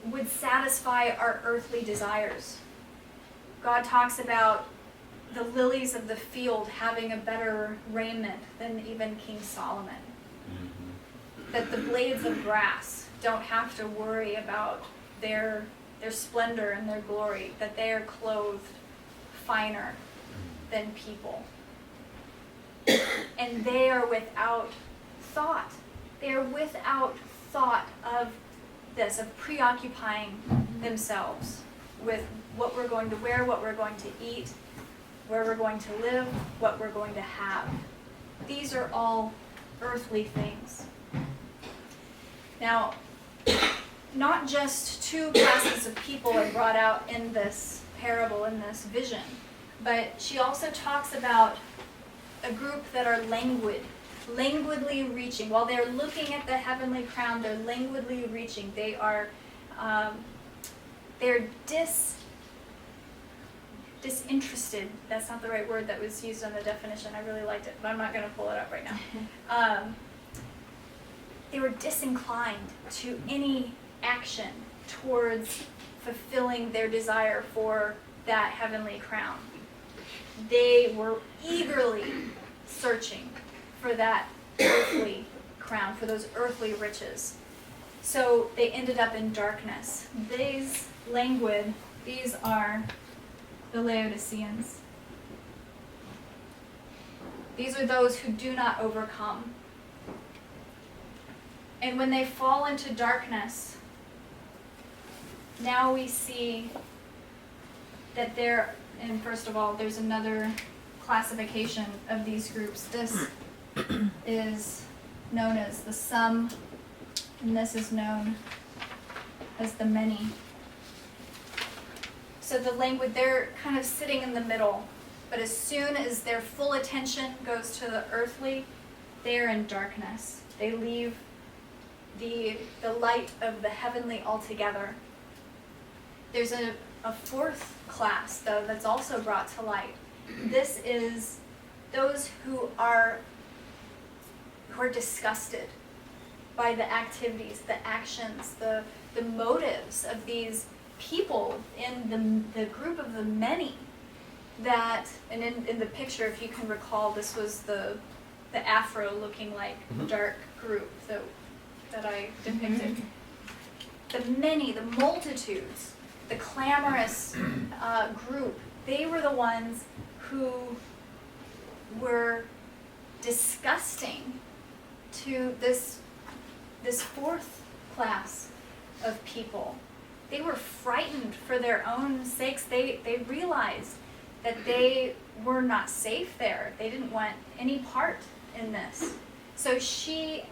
would satisfy our earthly desires. God talks about the lilies of the field having a better raiment than even King Solomon. That the blades of grass don't have to worry about their splendor and their glory, that they are clothed finer than people. And they are without thought. They are without thought of this, of preoccupying themselves with what we're going to wear, what we're going to eat, where we're going to live, what we're going to have. These are all earthly things. Now, not just two classes of people are brought out in this parable, in this vision, but she also talks about a group that are languidly reaching. While they're looking at the heavenly crown, they're languidly reaching. They are, they're disinterested. That's not the right word that was used in the definition. I really liked it, but I'm not going to pull it up right now. They were disinclined to any action towards fulfilling their desire for that heavenly crown. They were eagerly searching for that earthly crown, for those earthly riches. So they ended up in darkness. These are the Laodiceans. These are those who do not overcome. And when they fall into darkness, now we see that and first of all, there's another classification of these groups. This is known as the sum, and this is known as the many. So the language, they're kind of sitting in the middle, but as soon as their full attention goes to the earthly, they're in darkness. They leave the light of the heavenly altogether. There's a fourth class, though, that's also brought to light. This is those who are disgusted by the activities, the actions, the motives of these people in the group of the many. That, and in the picture, if you can recall, this was the afro-looking like dark group that I depicted. The many, the multitudes, the clamorous group, they were the ones who were disgusting to this fourth class of people. They were frightened for their own sakes. They realized that they were not safe there. They didn't want any part in this. So she,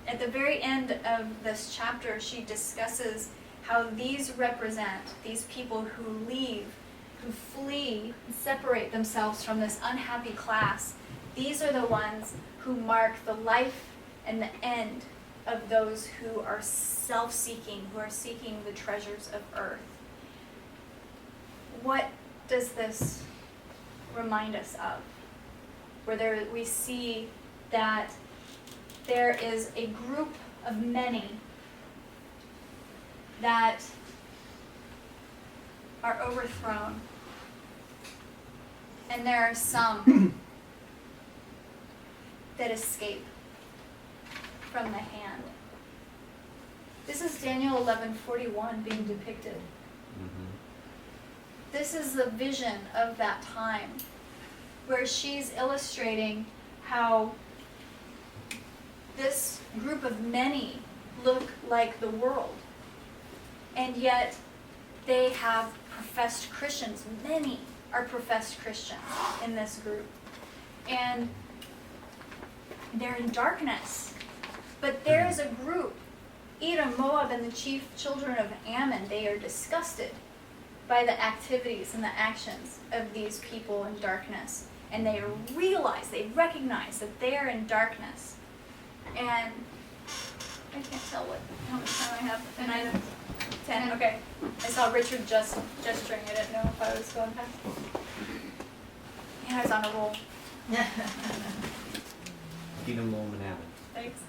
at the very end of this chapter, she discusses how these represent these people who leave, who flee, and separate themselves from this unhappy class. These are the ones who mark the life and the end of those who are self-seeking, who are seeking the treasures of earth. what does this remind us of? Where we see that there is a group of many that are overthrown, and there are some that escape from the hand. This is Daniel 11:41 being depicted. This is the vision of that time, where she's illustrating how this group of many look like the world, and yet they have professed Christians. Many are professed Christians in this group, and they're in darkness. But there is a group, Edom, Moab, and the chief children of Ammon. They are disgusted by the activities and the actions of these people in darkness. And they recognize that they are in darkness. And I can't tell how much time I have. An item 10. Okay. I saw Richard just gesturing. I didn't know if I was going past. And I was on a roll. Edom, Moab, and Ammon. Thanks.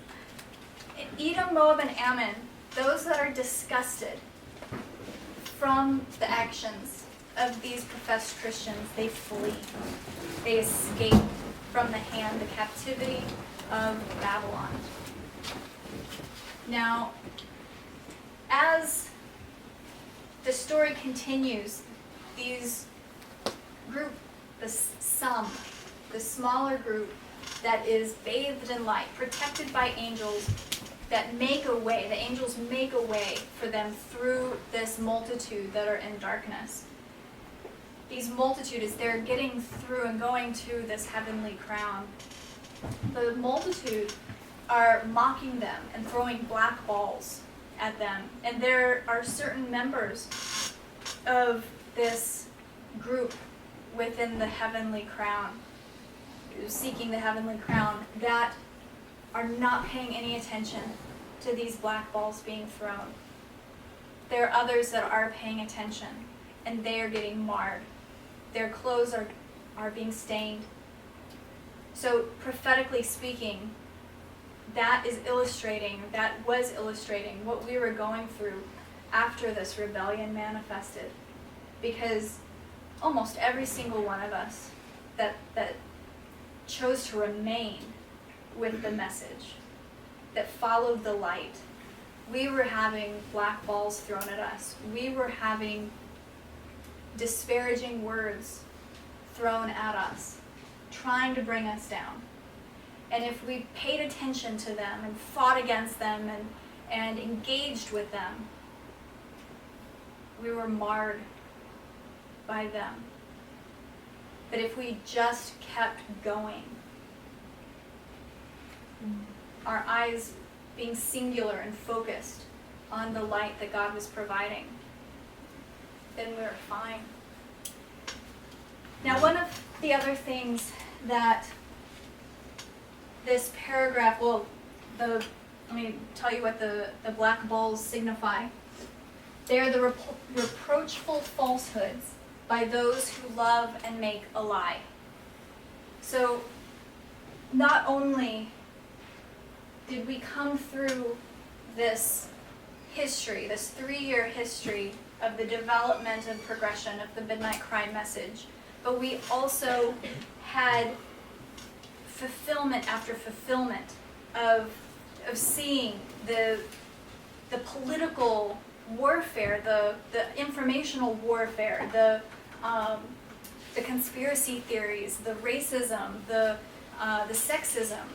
Edom, Moab, and Ammon, those that are disgusted from the actions of these professed Christians, they flee. They escape from the captivity of Babylon. Now, as the story continues, these group, the smaller group that is bathed in light, protected by angels, that make a way, the angels make a way for them through this multitude that are in darkness. These multitudes, they're getting through and going to this heavenly crown. The multitude are mocking them and throwing black balls at them. And there are certain members of this group within the heavenly crown, seeking the heavenly crown, that are not paying any attention to these black balls being thrown. There are others that are paying attention, and they are getting marred. Their clothes are being stained. So prophetically speaking, that was illustrating what we were going through after this rebellion manifested. Because almost every single one of us that chose to remain with the message, that followed the light, we were having black balls thrown at us. We were having disparaging words thrown at us, trying to bring us down. And if we paid attention to them and fought against them and engaged with them, we were marred by them. But if we just kept going, our eyes being singular and focused on the light that God was providing, then we were fine. Now, one of the other things that this paragraph, let me tell you what the black balls signify. They are the reproachful falsehoods by those who love and make a lie. So, not only did we come through this history, this 3-year history of the development and progression of the Midnight Cry message, but we also had fulfillment after fulfillment of seeing the political warfare, the informational warfare, the conspiracy theories, the racism, the sexism,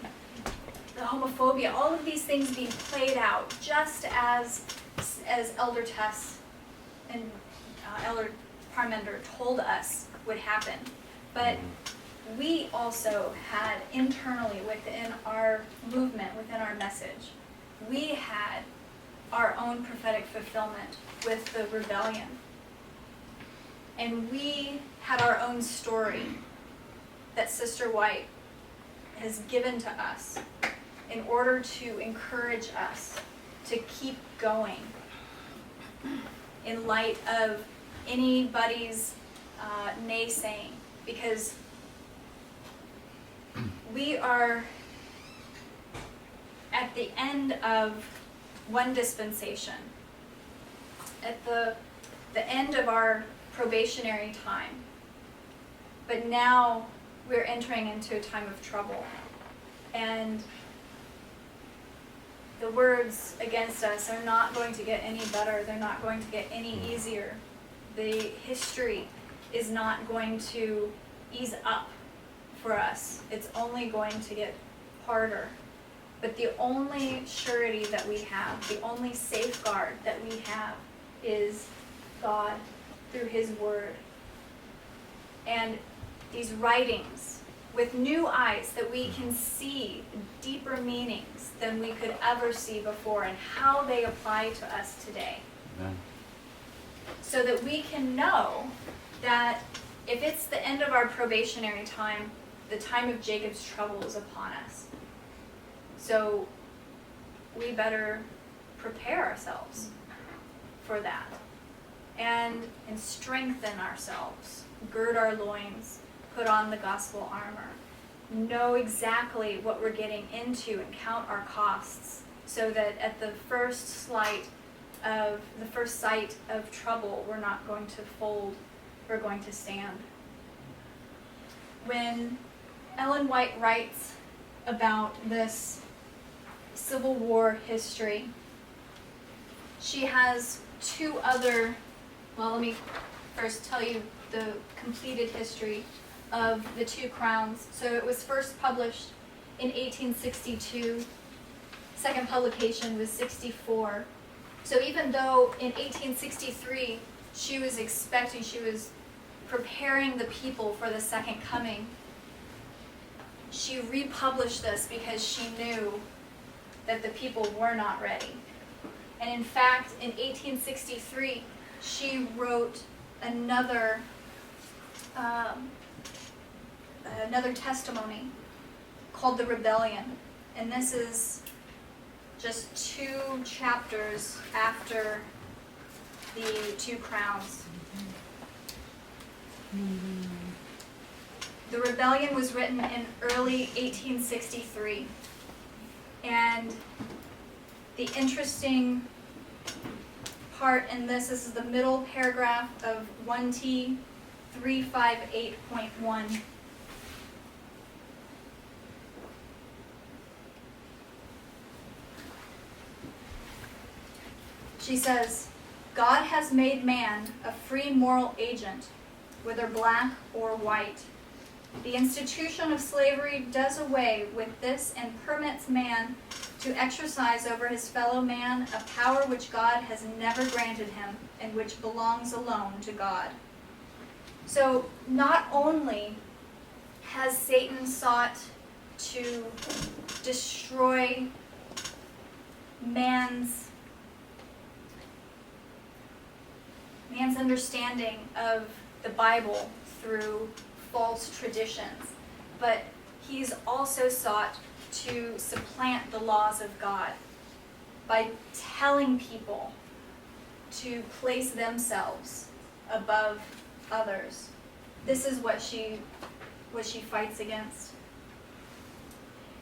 the homophobia, all of these things being played out just as Elder Tess and Elder Parmender told us would happen. But we also had internally within our movement, within our message, we had our own prophetic fulfillment with the rebellion. And we had our own story that Sister White has given to us in order to encourage us to keep going in light of anybody's naysaying, because we are at the end of one dispensation, at the end of our probationary time. But now we're entering into a time of trouble. And the words against us are not going to get any better. They're not going to get any easier. The history is not going to ease up for us. It's only going to get harder. But the only surety that we have, the only safeguard that we have, is God through His Word. And these writings with new eyes that we can see deeper meanings than we could ever see before, and how they apply to us today. Amen. So that we can know that if it's the end of our probationary time, the time of Jacob's trouble is upon us. So we better prepare ourselves for that and strengthen ourselves, gird our loins, put on the gospel armor, know exactly what we're getting into and count our costs, so that at the first sight of trouble, we're not going to fold, we're going to stand. When Ellen White writes about this Civil War history, she has two other, well, let me first tell you the completed history of the two crowns. So it was first published in 1862. Second publication was 64. So even though in 1863 she was preparing the people for the second coming, she republished this because she knew that the people were not ready. And in fact, in 1863, she wrote another testimony called The Rebellion. And this is just 2 chapters after the two crowns. The Rebellion was written in early 1863. And the interesting part in this is the middle paragraph of 1T 358.1. She says, God has made man a free moral agent, whether black or white. The institution of slavery does away with this and permits man to exercise over his fellow man a power which God has never granted him and which belongs alone to God. So not only has Satan sought to destroy man's understanding of the Bible through false traditions, but he's also sought to supplant the laws of God by telling people to place themselves above others. This is what she fights against.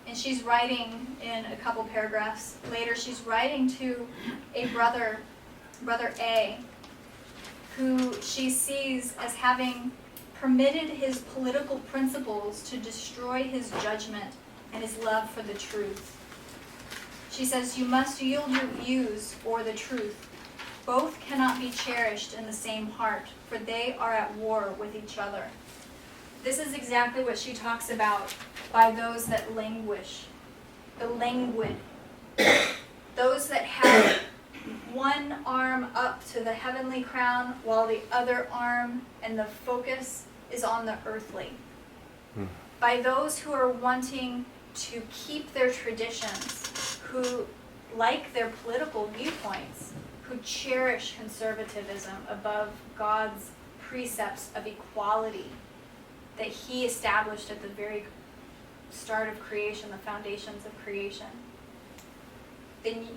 And she's writing in a couple paragraphs later, she's writing to a brother A, who she sees as having permitted his political principles to destroy his judgment and his love for the truth. She says, you must yield your views for the truth. Both cannot be cherished in the same heart, for they are at war with each other. This is exactly what she talks about by those that languish, the languid, those that have one arm up to the heavenly crown while the other arm and the focus is on the earthly. By those who are wanting to keep their traditions, who like their political viewpoints, who cherish conservatism above God's precepts of equality that He established at the very start of creation, the foundations of creation. Then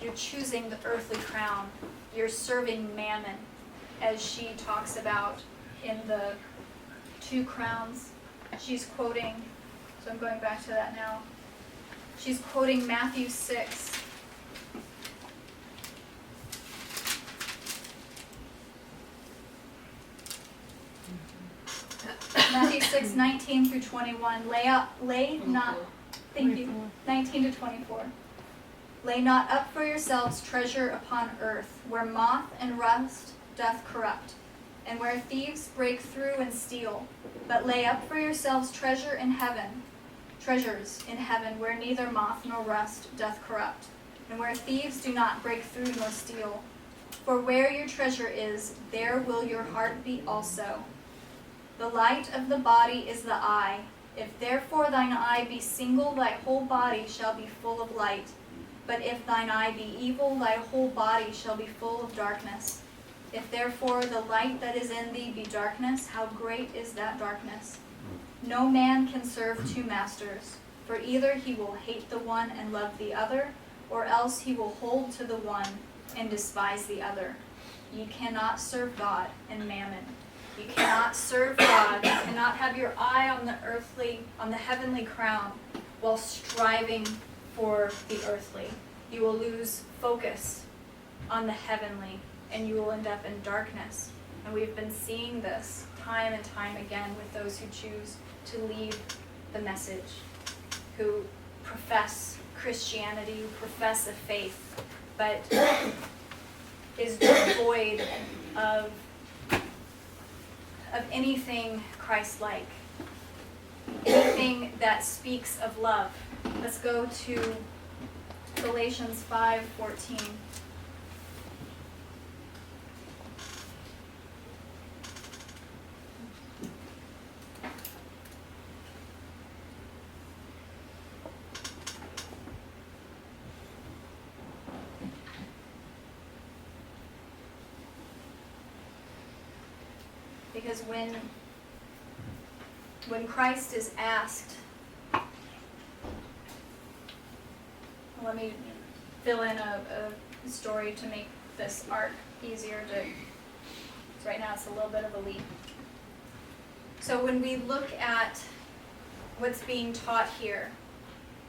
you're choosing the earthly crown. You're serving mammon, as she talks about in the 2 crowns, she's quoting, so I'm going back to that now. She's quoting Matthew 6. Matthew 6, 19 through 21. Thank you. 19 to 24. Lay not up for yourselves treasure upon earth, where moth and rust doth corrupt, and where thieves break through and steal. But lay up for yourselves treasures in heaven, where neither moth nor rust doth corrupt, and where thieves do not break through nor steal. For where your treasure is, there will your heart be also. The light of the body is the eye. If therefore thine eye be single, thy whole body shall be full of light. But if thine eye be evil, thy whole body shall be full of darkness. If therefore the light that is in thee be darkness, how great is that darkness? No man can serve 2 masters, for either he will hate the one and love the other, or else he will hold to the one and despise the other. You cannot serve God and mammon. You cannot serve God, you cannot have your eye on the heavenly crown while striving for the earthly. You will lose focus on the heavenly, and you will end up in darkness. And we've been seeing this time and time again with those who choose to leave the message, who profess Christianity, who profess a faith, but is devoid of anything Christ-like, anything that speaks of love. Let's go to Galatians 5:14. Because when Christ is asked, let me fill in a story to make this arc easier to, so right now it's a little bit of a leap. So when we look at what's being taught here,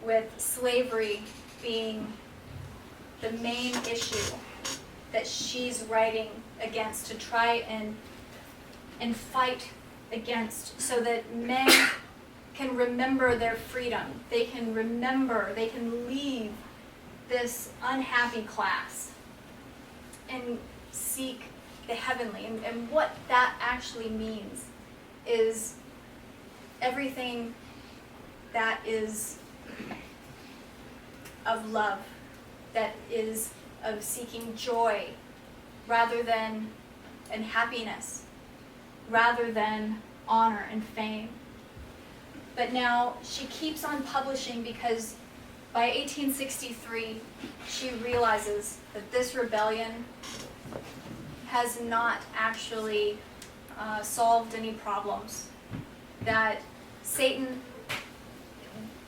with slavery being the main issue that she's writing against, to try and fight against, so that men can remember their freedom. They can leave this unhappy class and seek the heavenly. And what that actually means is everything that is of love, that is of seeking joy and happiness, rather than honor and fame. But now she keeps on publishing because by 1863, she realizes that this rebellion has not actually solved any problems. That Satan,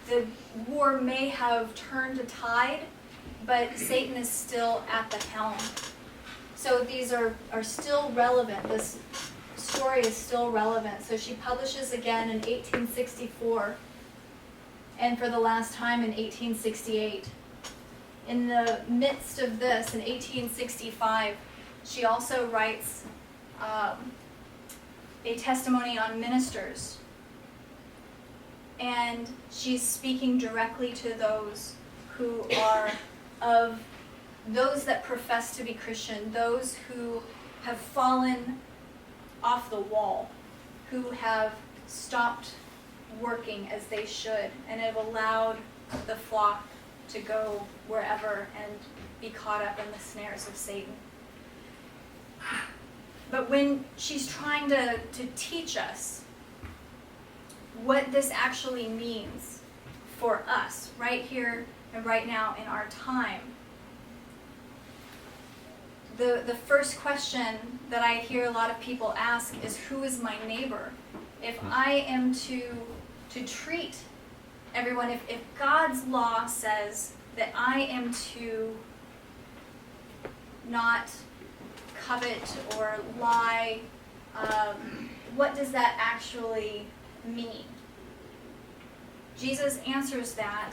the war may have turned a tide, but Satan is still at the helm. So these are still relevant. This story is still relevant. So she publishes again in 1864, and for the last time in 1868. In the midst of this, in 1865, she also writes a testimony on ministers. And she's speaking directly to those who are of those that profess to be Christian, those who have fallen off the wall, who have stopped working as they should and have allowed the flock to go wherever and be caught up in the snares of Satan. But when she's trying to teach us what this actually means for us right here and right now in our time, the first question that I hear a lot of people ask is, who is my neighbor? If I am to treat everyone, if God's law says that I am to not covet or lie, what does that actually mean? Jesus answers that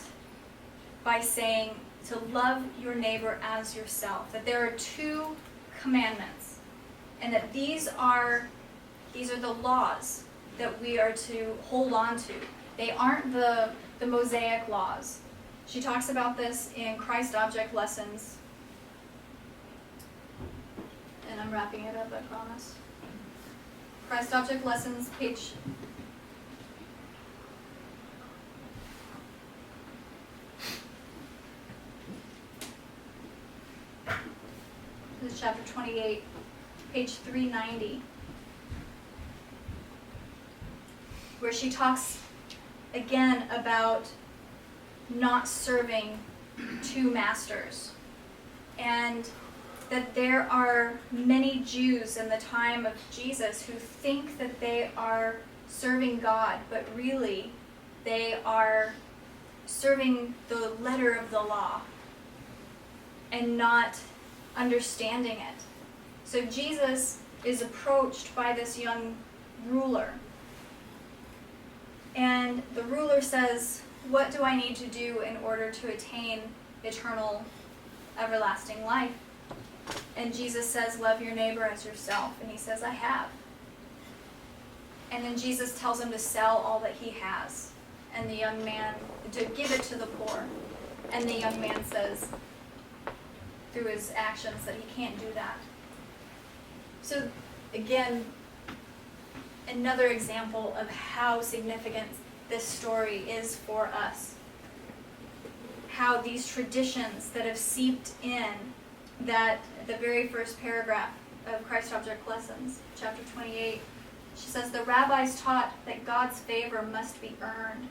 by saying to love your neighbor as yourself, that there are two commandments, and that these are the laws that we are to hold on to. They aren't the Mosaic laws. She talks about this in Christ Object Lessons. And I'm wrapping it up, I promise. Christ Object Lessons, page... This is chapter 28, page 390. Where she talks again about not serving two masters, and that there are many Jews in the time of Jesus who think that they are serving God, but really they are serving the letter of the law and not understanding it. So Jesus is approached by this young ruler, and the ruler says, "What do I need to do in order to attain eternal, everlasting life?" And Jesus says, "Love your neighbor as yourself." And he says, "I have." And then Jesus tells him to sell all that he has, and the young man, to give it to the poor. And the young man says, through his actions, that he can't do that. So again, another example of how significant this story is for us. How these traditions that have seeped in, that the very first paragraph of Christ Object Lessons, chapter 28, she says, "The rabbis taught that God's favor must be earned."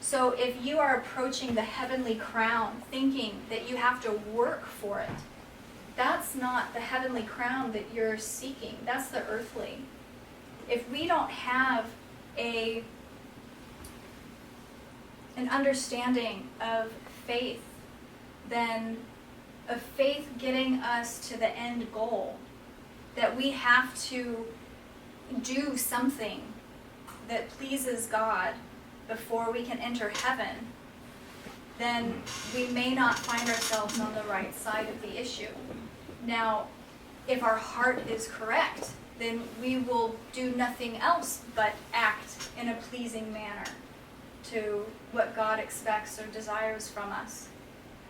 So if you are approaching the heavenly crown thinking that you have to work for it, that's not the heavenly crown that you're seeking. That's the earthly. If we don't have an understanding of faith, then of faith getting us to the end goal, that we have to do something that pleases God before we can enter heaven, then we may not find ourselves on the right side of the issue. Now, if our heart is correct, then we will do nothing else but act in a pleasing manner to what God expects or desires from us.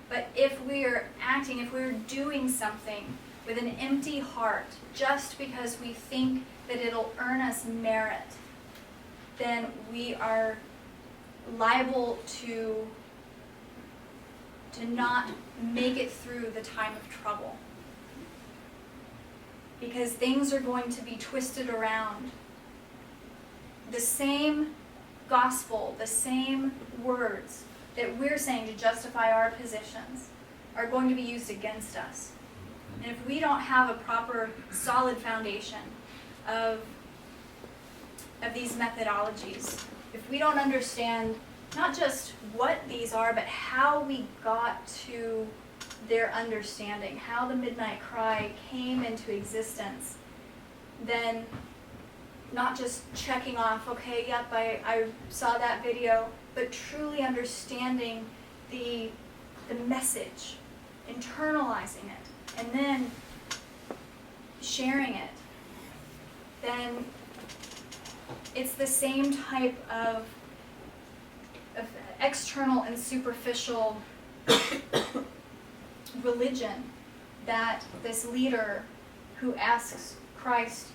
But if we are acting, if we're doing something with an empty heart just because we think that it'll earn us merit, then we are liable to not make it through the time of trouble. Because things are going to be twisted around. The same gospel, the same words that we're saying to justify our positions are going to be used against us. And if we don't have a proper, solid foundation of these methodologies, if we don't understand not just what these are, but how we got to their understanding, how the midnight cry came into existence, then not just checking off, okay, yep, I saw that video, but truly understanding the message, internalizing it, and then sharing it, then it's the same type of external and superficial religion that this leader who asks Christ,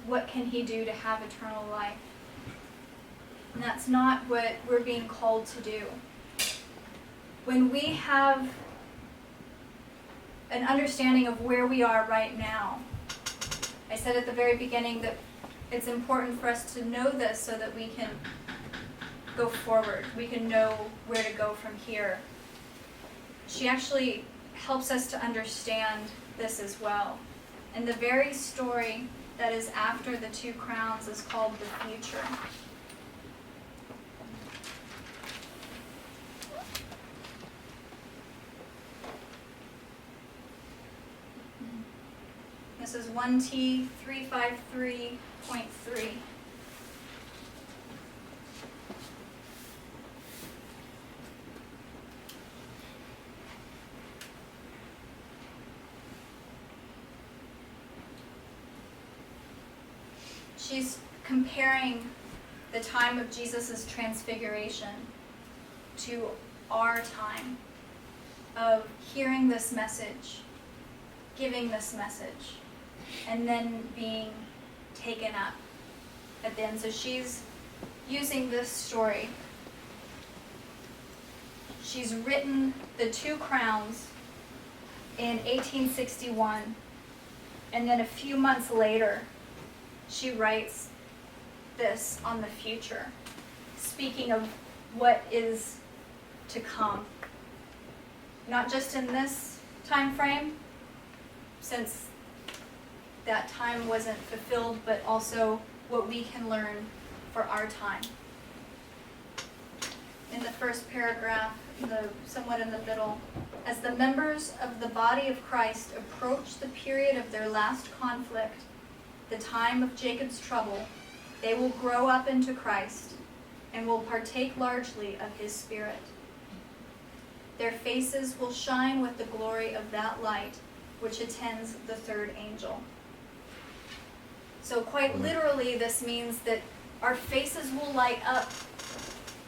what can he do to have eternal life? And that's not what we're being called to do. When we have an understanding of where we are right now, I said at the very beginning that it's important for us to know this so that we can go forward. We can know where to go from here. She actually helps us to understand this as well. And the very story that is after the two crowns is called the future. This is 1T 353.3. She's comparing the time of Jesus' transfiguration to our time of hearing this message, giving this message, and then being taken up at the end. So she's using this story. She's written The Two Crowns in 1861, and then a few months later, she writes this on the future, speaking of what is to come. Not just in this time frame, since that time wasn't fulfilled, but also what we can learn for our time. In the first paragraph, somewhat in the middle, as the members of the body of Christ approach the period of their last conflict, the time of Jacob's trouble, they will grow up into Christ and will partake largely of his Spirit. Their faces will shine with the glory of that light which attends the third angel. So quite literally, this means that our faces will light up.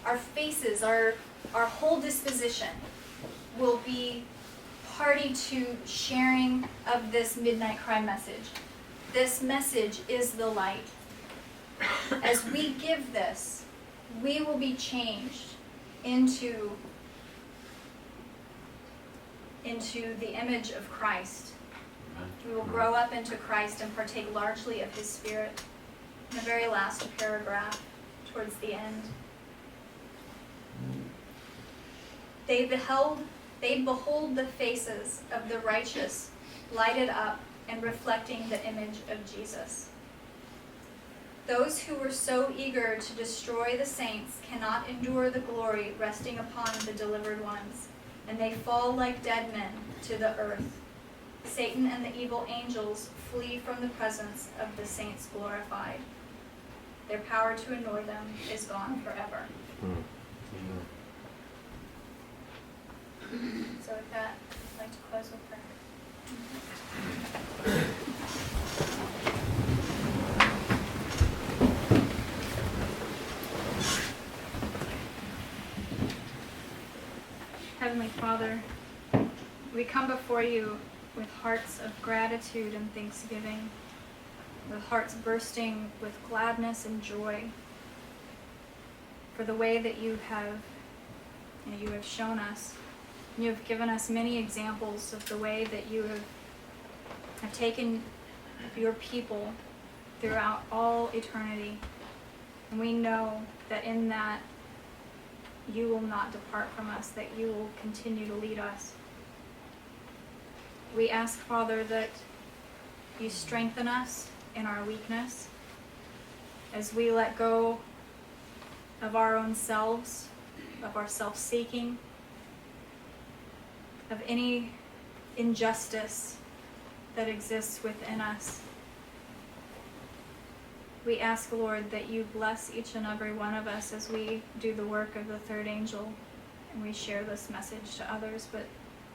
Our faces, our whole disposition will be party to sharing of this midnight cry message. This message is the light. As we give this, we will be changed into the image of Christ. We will grow up into Christ and partake largely of his Spirit. In the very last paragraph, towards the end. They behold the faces of the righteous lighted up and reflecting the image of Jesus. Those who were so eager to destroy the saints cannot endure the glory resting upon the delivered ones, and they fall like dead men to the earth. Satan and the evil angels flee from the presence of the saints glorified. Their power to annoy them is gone forever. So with that, I'd like to close with prayer. Heavenly Father, we come before you with hearts of gratitude and thanksgiving, with hearts bursting with gladness and joy for the way that you have shown us. You have given us many examples of the way that you have taken your people throughout all eternity. And we know that in that you will not depart from us, that you will continue to lead us. We ask, Father, that you strengthen us in our weakness as we let go of our own selves, of our self-seeking, of any injustice that exists within us. We ask, Lord, that you bless each and every one of us as we do the work of the third angel and we share this message to others. But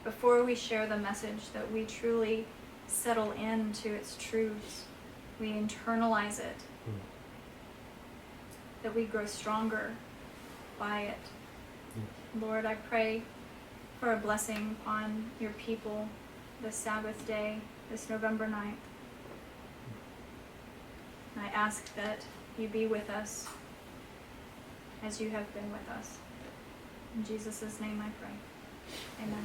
before we share the message, that we truly settle into its truths. We internalize it. That we grow stronger by it. Lord, I pray for a blessing on your people this Sabbath day, this November 9th. And I ask that you be with us as you have been with us. In Jesus' name I pray. Amen.